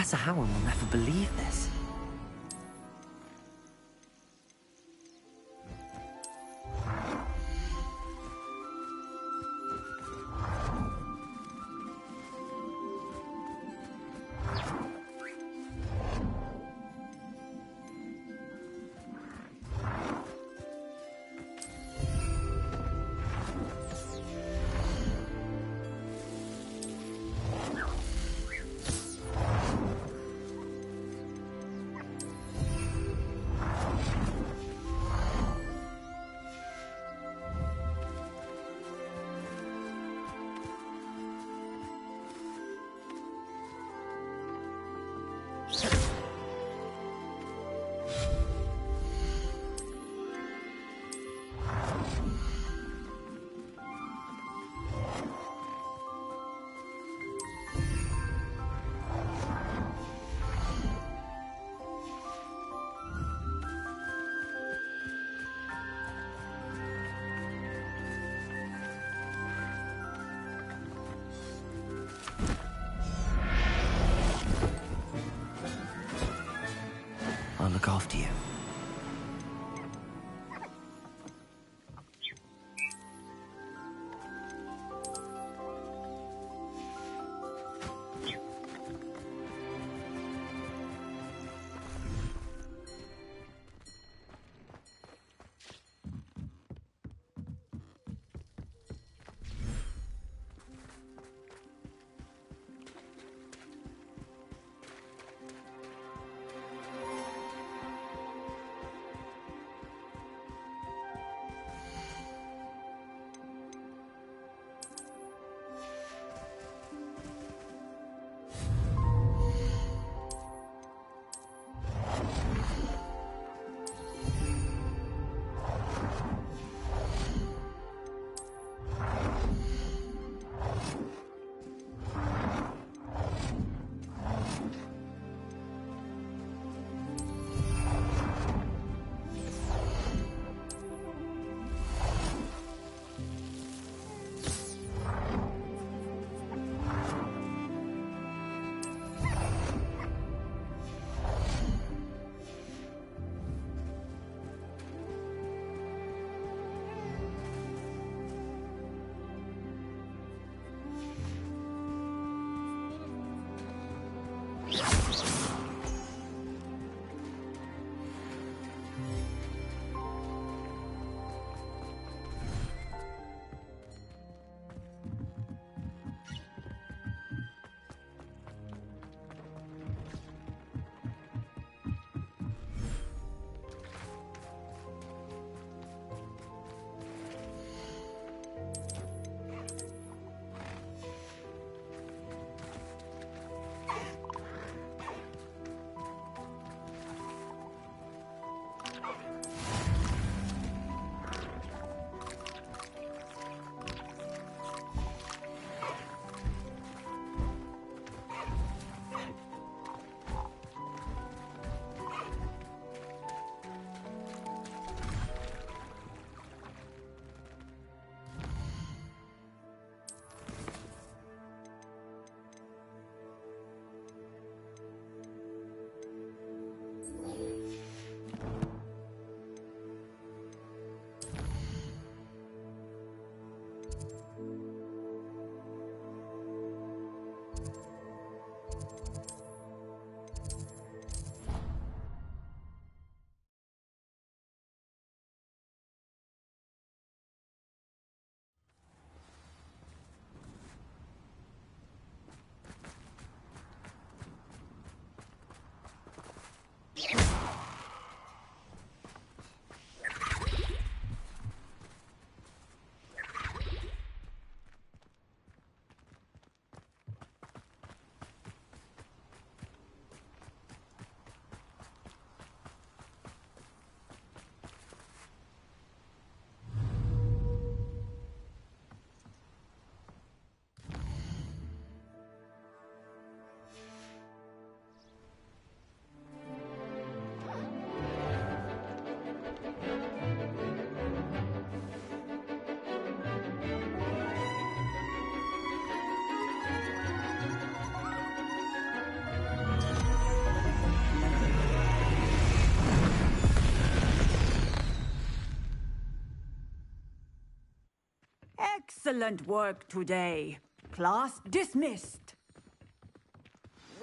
Professor Howard will never believe this. I'll look after you. Excellent work today. Class dismissed.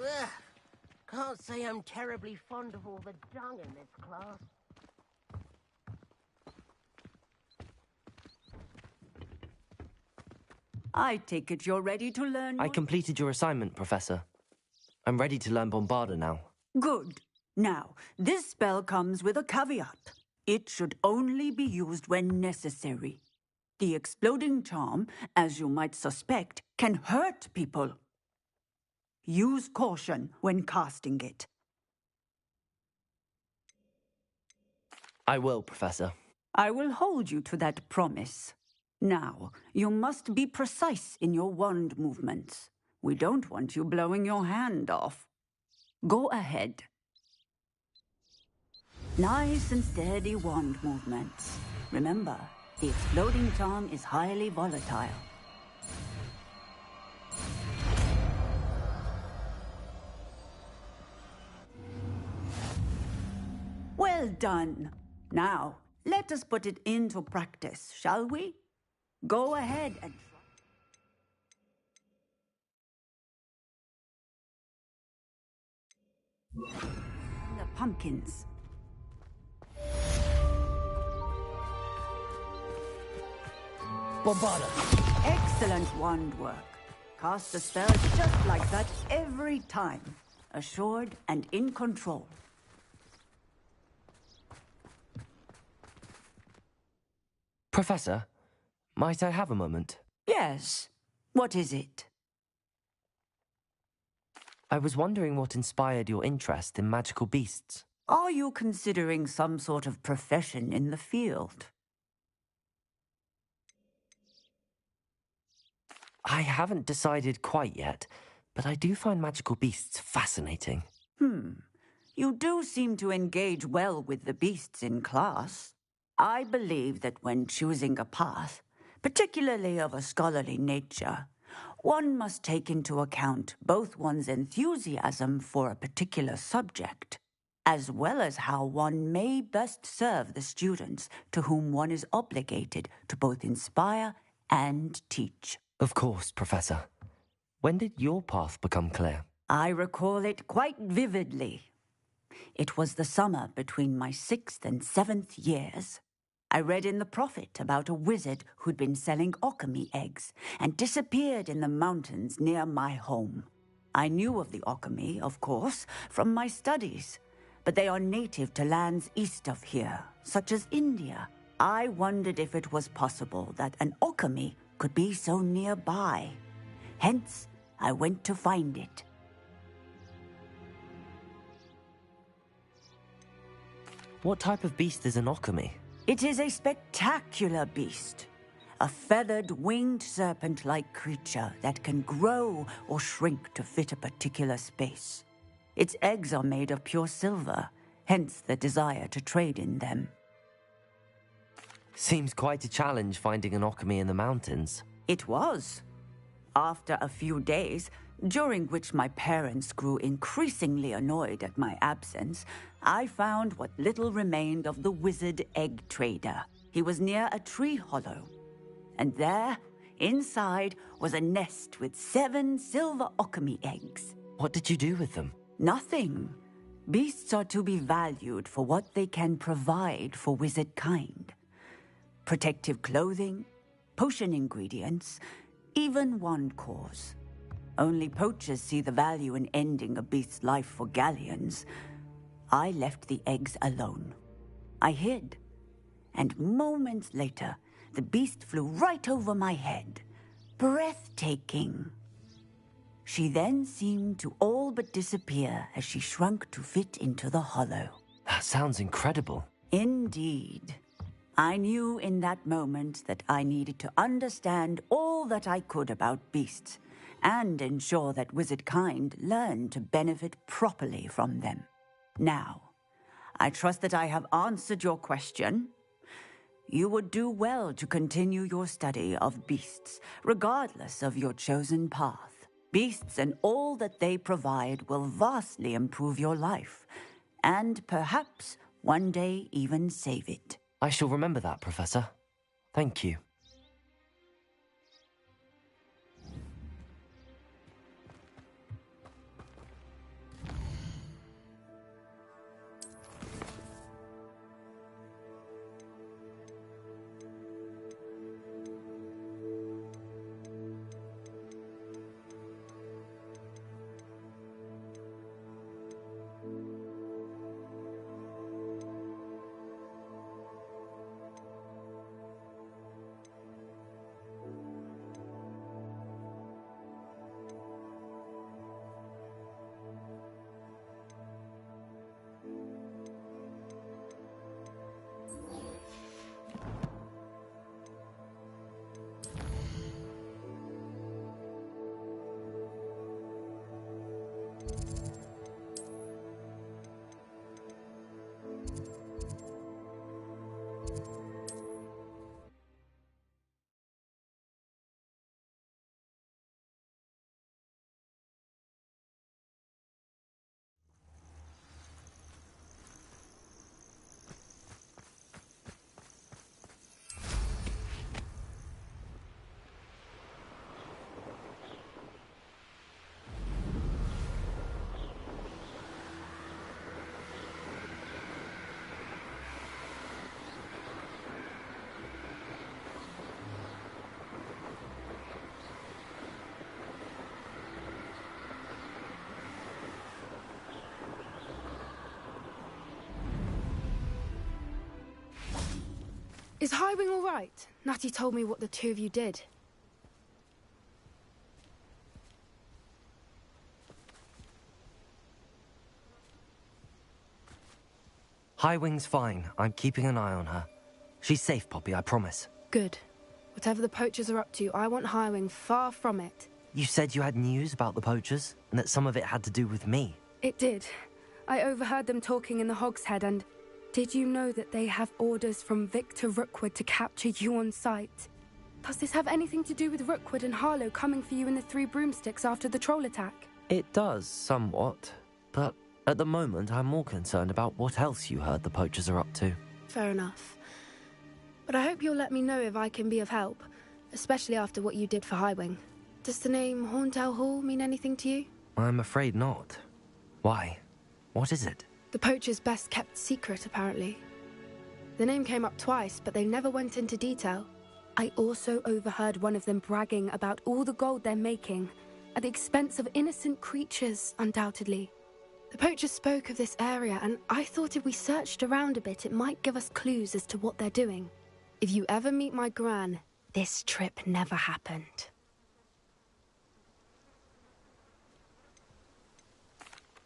Ugh. Can't say I'm terribly fond of all the dung in this class. I take it you're ready to learn. I completed your assignment, Professor. I'm ready to learn Bombarda now. Good. Now, this spell comes with a caveat. It should only be used when necessary. The exploding charm, as you might suspect, can hurt people. Use caution when casting it. I will, Professor. I will hold you to that promise. Now, you must be precise in your wand movements. We don't want you blowing your hand off. Go ahead. Nice and steady wand movements. Remember, the exploding charm is highly volatile. Well done. Now, let us put it into practice, shall we? Go ahead and the pumpkins. Bombarda. Excellent wand work. Cast a spell just like that every time. Assured and in control. Professor, might I have a moment? Yes. What is it? I was wondering what inspired your interest in magical beasts. Are you considering some sort of profession in the field? I haven't decided quite yet, but I do find magical beasts fascinating. You do seem to engage well with the beasts in class. I believe that when choosing a path, particularly of a scholarly nature, one must take into account both one's enthusiasm for a particular subject, as well as how one may best serve the students to whom one is obligated to both inspire and teach. Of course, Professor. When did your path become clear? I recall it quite vividly. It was the summer between my 6th and 7th years. I read in the Prophet about a wizard who'd been selling alchemy eggs and disappeared in the mountains near my home. I knew of the alchemy, of course, from my studies, but they are native to lands east of here, such as India. I wondered if it was possible that an alchemy could be so nearby. Hence, I went to find it. What type of beast is an alchemy? It is a spectacular beast. A feathered, winged serpent-like creature that can grow or shrink to fit a particular space. Its eggs are made of pure silver, hence the desire to trade in them. Seems quite a challenge finding an alchemy in the mountains. It was. After a few days, during which my parents grew increasingly annoyed at my absence, I found what little remained of the wizard egg trader. He was near a tree hollow. And there, inside, was a nest with 7 silver alchemy eggs. What did you do with them? Nothing. Beasts are to be valued for what they can provide for wizard kind. Protective clothing, potion ingredients, even wand cores. Only poachers see the value in ending a beast's life for galleons. I left the eggs alone. I hid, and moments later, the beast flew right over my head. Breathtaking. She then seemed to all but disappear as she shrunk to fit into the hollow. That sounds incredible. Indeed. I knew in that moment that I needed to understand all that I could about beasts and ensure that wizard kind learned to benefit properly from them. Now, I trust that I have answered your question. You would do well to continue your study of beasts, regardless of your chosen path. Beasts and all that they provide will vastly improve your life, and perhaps one day even save it. I shall remember that, Professor. Thank you. Is Highwing all right? Natty told me what the two of you did. Highwing's fine. I'm keeping an eye on her. She's safe, Poppy, I promise. Good. Whatever the poachers are up to, I want Highwing far from it. You said you had news about the poachers, and that some of it had to do with me. It did. I overheard them talking in the Hogshead, and did you know that they have orders from Victor Rookwood to capture you on sight? Does this have anything to do with Rookwood and Harlow coming for you in the Three Broomsticks after the troll attack? It does, somewhat. But at the moment, I'm more concerned about what else you heard the poachers are up to. Fair enough. But I hope you'll let me know if I can be of help, especially after what you did for Highwing. Does the name Horndale Hall mean anything to you? I'm afraid not. Why? What is it? The poacher's best kept secret, apparently. The name came up twice, but they never went into detail. I also overheard one of them bragging about all the gold they're making, at the expense of innocent creatures, undoubtedly. The poachers spoke of this area, and I thought if we searched around a bit, it might give us clues as to what they're doing. If you ever meet my gran, this trip never happened.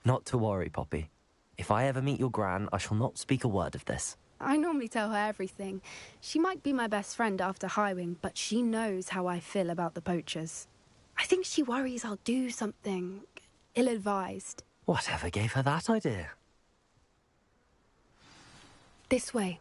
Not to worry, Poppy. If I ever meet your gran, I shall not speak a word of this. I normally tell her everything. She might be my best friend after Highwing, but she knows how I feel about the poachers. I think she worries I'll do something ill-advised. Whatever gave her that idea? This way.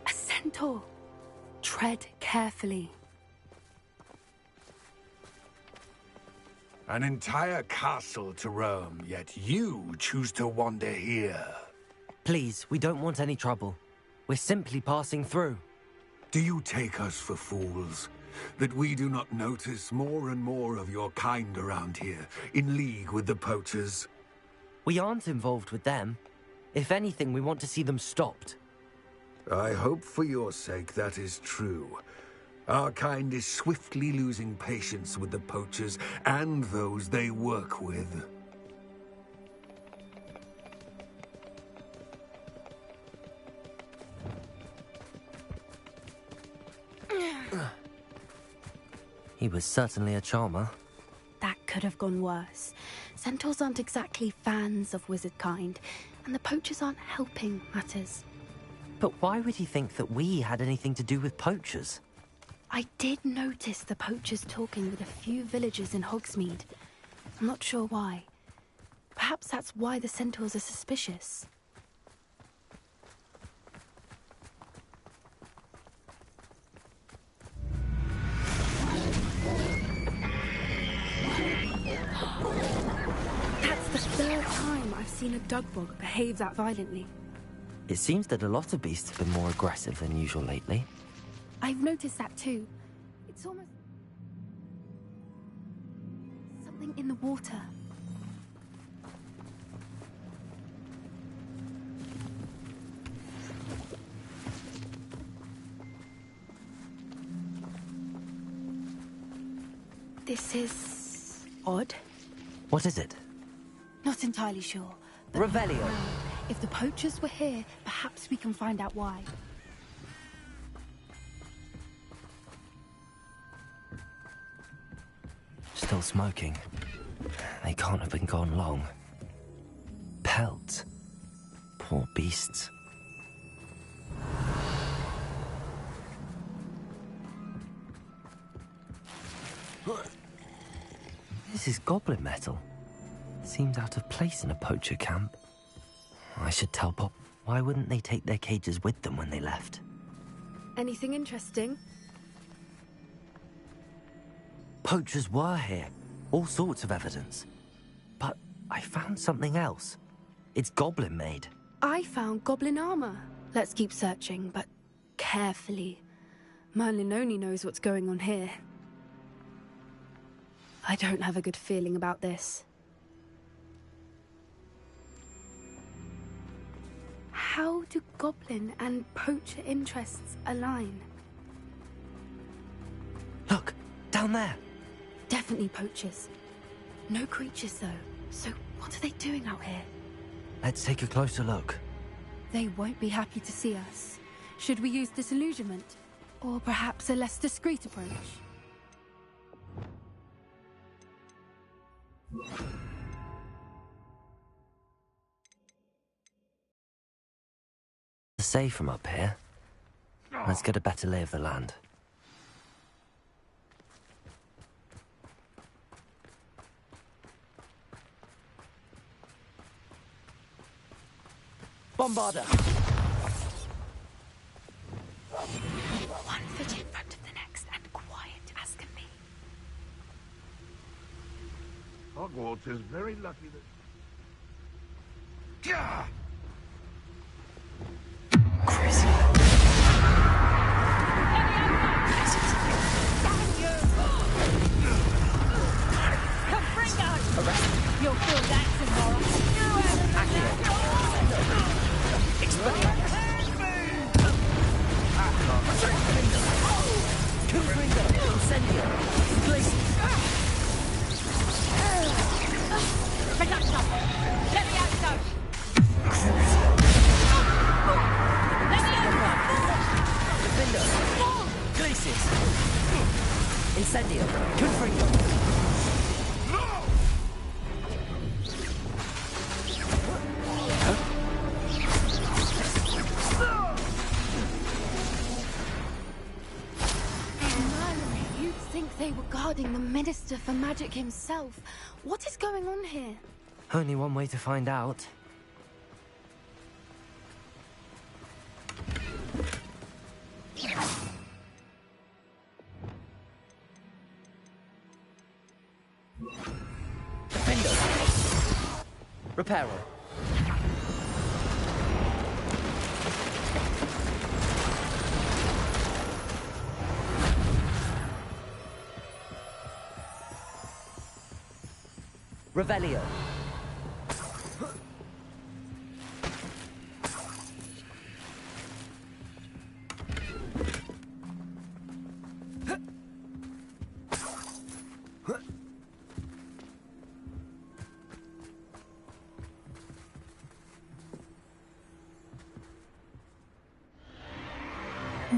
A centaur. Tread carefully. An entire castle to roam, yet you choose to wander here. Please, we don't want any trouble. We're simply passing through. Do you take us for fools? That we do not notice more and more of your kind around here, in league with the poachers? We aren't involved with them. If anything, we want to see them stopped. I hope for your sake that is true. Our kind is swiftly losing patience with the poachers and those they work with. He was certainly a charmer. That could have gone worse. Centaurs aren't exactly fans of wizard kind, and the poachers aren't helping matters. But why would he think that we had anything to do with poachers? I did notice the poachers talking with a few villagers in Hogsmeade. I'm not sure why. Perhaps that's why the centaurs are suspicious. That's the third time I've seen a dugbog behave that violently. It seems that a lot of beasts have been more aggressive than usual lately. I've noticed that too. It's almost... something in the water. This is... odd. What is it? Not entirely sure. But Revelio. if the poachers were here, perhaps we can find out why. Still smoking. They can't have been gone long. Pelts. Poor beasts. This is goblin metal. Seems out of place in a poacher camp. I should tell Pop. Why wouldn't they take their cages with them when they left? Anything interesting? Poachers were here. All sorts of evidence. But I found something else. It's goblin made. I found goblin armor. Let's keep searching, but carefully. Merlin only knows what's going on here. I don't have a good feeling about this. How do goblin and poacher interests align? Look, down there. Definitely poachers. No creatures, though. So what are they doing out here? Let's take a closer look. They won't be happy to see us. Should we use disillusionment? Or perhaps a less discreet approach? Safe from up here. Let's get a better lay of the land. Bombarder! One foot in front of the next and quiet as can be. Hogwarts is very lucky that... Gah! You'll feel that tomorrow. Let me out, though. Glacis! Incendio! Confringo! You'd think they were guarding the Minister for Magic himself. What is going on here? Only one way to find out. Defender! Reparo! Revelio!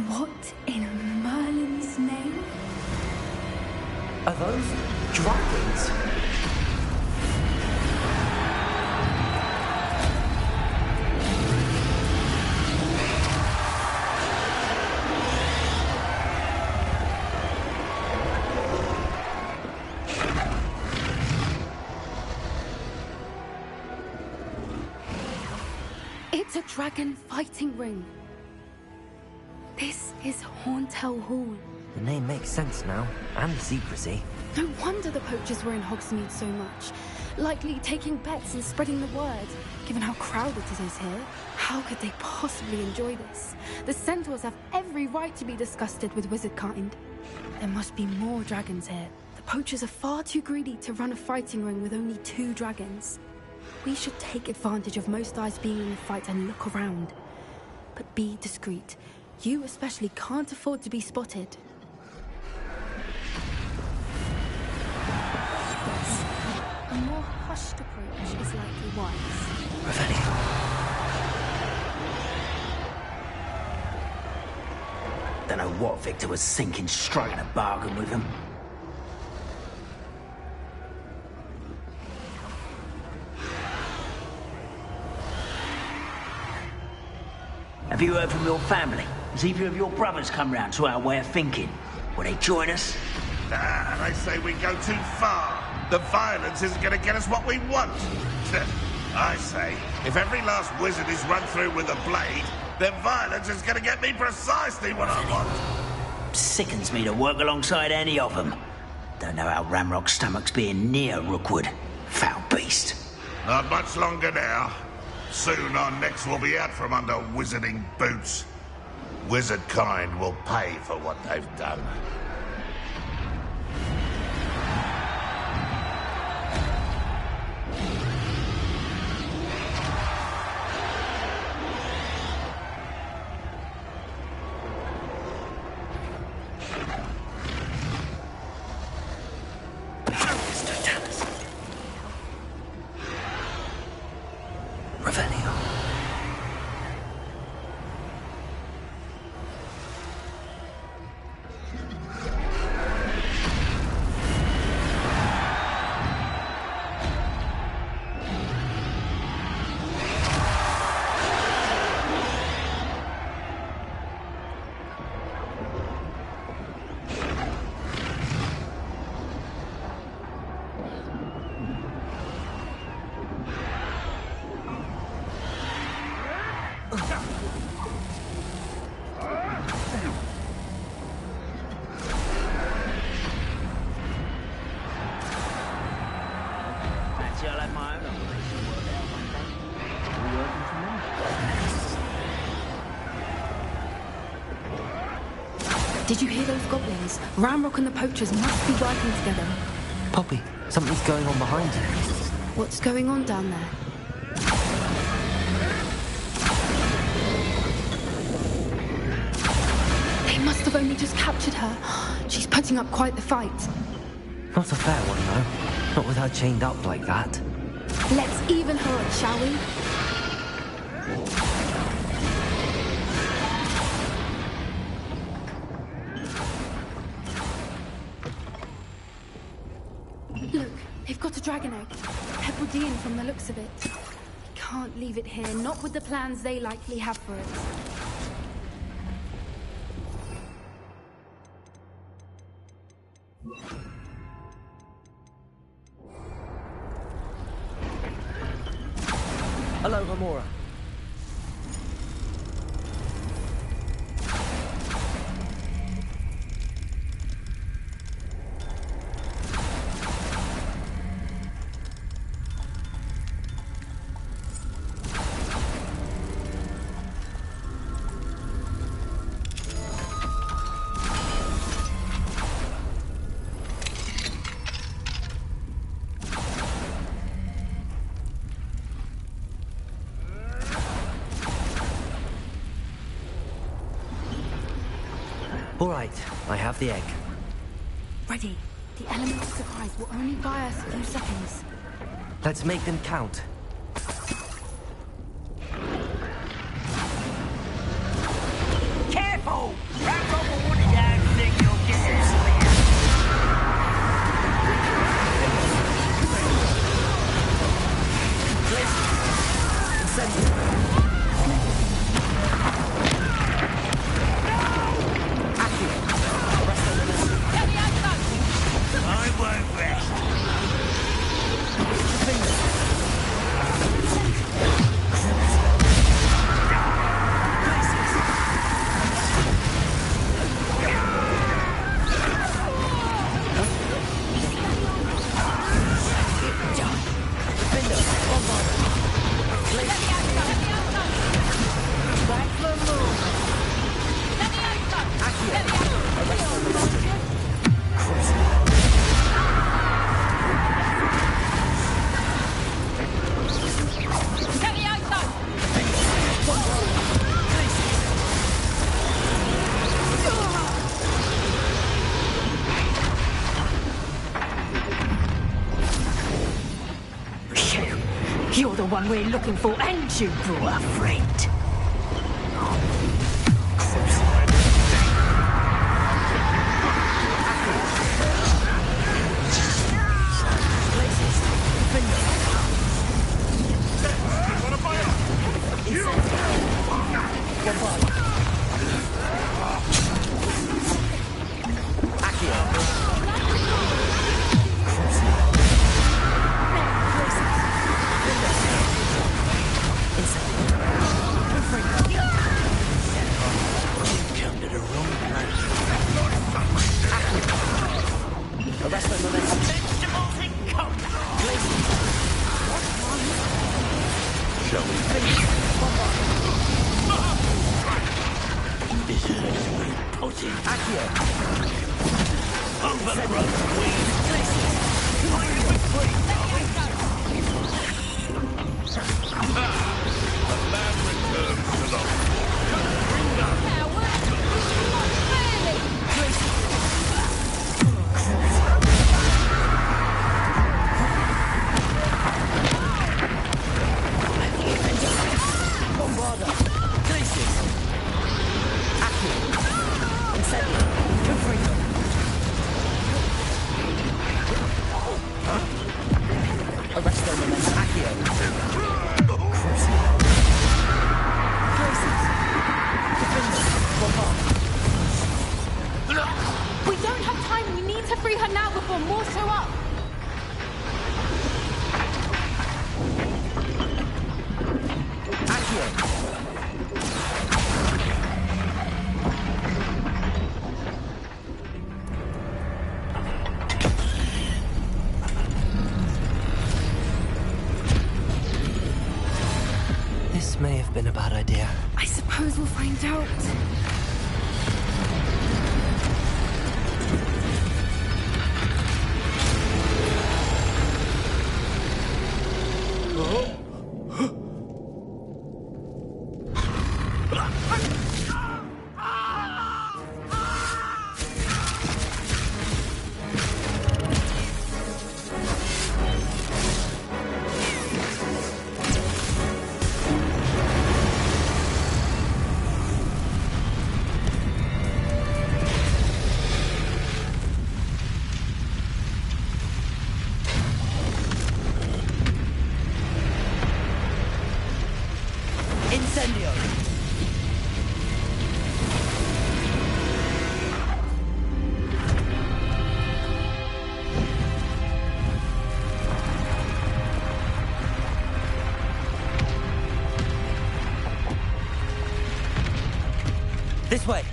What in Merlin's name? Are those dragons? It's a dragon fighting ring. This is Hauntel Hall. The name makes sense now, and the secrecy. No wonder the poachers were in Hogsmeade so much. Likely taking bets and spreading the word, given how crowded it is here. How could they possibly enjoy this? The centaurs have every right to be disgusted with wizard kind. There must be more dragons here. The poachers are far too greedy to run a fighting ring with only 2 dragons. We should take advantage of most eyes being in the fight and look around. But be discreet. You especially can't afford to be spotted. A more hushed approach is likely wise. Don't know what Victor was thinking, striking a bargain with him. Have you heard from your family? Has either of your brothers come round to our way of thinking? Will they join us? Nah, they say we go too far. The violence isn't going to get us what we want. I say, if every last wizard is run through with a blade, then violence is going to get me precisely what I want. Sickens me to work alongside any of them. Don't know how Ranrock's stomach's being near Rookwood. Foul beast. Not much longer now. Soon our necks will be out from under wizarding boots. Wizard kind will pay for what they've done. Did you hear those goblins? Ranrock and the poachers must be working together. Poppy, something's going on behind you. What's going on down there? They must have only just captured her. She's putting up quite the fight. Not a fair one, though. Not with her chained up like that. Let's even her up, shall we? Look, they've got a dragon egg. Hebridean from the looks of it. We can't leave it here, not with the plans they likely have for it. Hello, Gamora. All right, I have the egg. Ready. The element of surprise will only buy us a few seconds. Let's make them count. Careful! Ranrock will want it out, think you'll get it. I won't rest. You're the one we're looking for, and you brought a friend. We don't have time. We need to free her now before more show up. This may have been a bad idea. I suppose we'll find out. This way.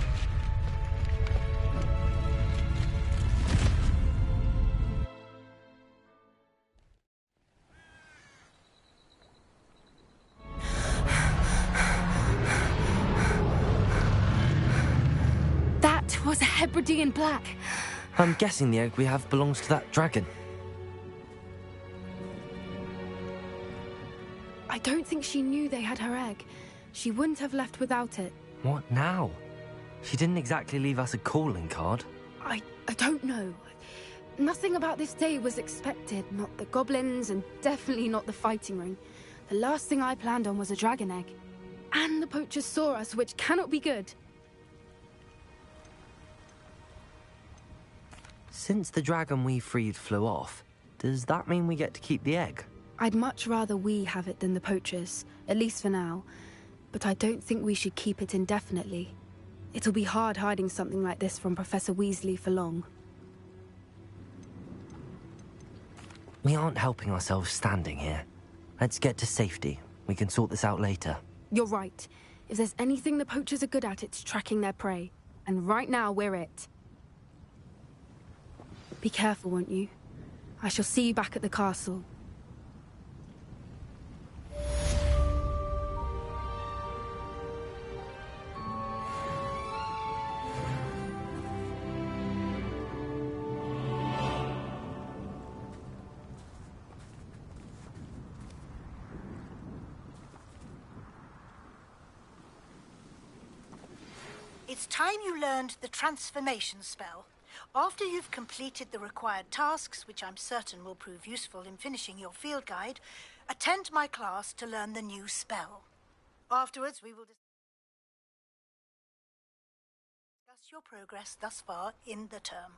That was a Hebridean black. I'm guessing the egg we have belongs to that dragon. I don't think she knew they had her egg. She wouldn't have left without it. What now? She didn't exactly leave us a calling card. I don't know. Nothing about this day was expected. Not the goblins, and definitely not the fighting ring. The last thing I planned on was a dragon egg. And the poachers saw us, which cannot be good. Since the dragon we freed flew off, does that mean we get to keep the egg? I'd much rather we have it than the poachers, at least for now. But I don't think we should keep it indefinitely. It'll be hard hiding something like this from Professor Weasley for long. We aren't helping ourselves standing here. Let's get to safety. We can sort this out later. You're right. If there's anything the poachers are good at, it's tracking their prey. And right now, we're it. Be careful, won't you? I shall see you back at the castle. It's time you learned the transformation spell. After you've completed the required tasks, which I'm certain will prove useful in finishing your field guide, attend my class to learn the new spell. Afterwards, we will discuss your progress thus far in the term.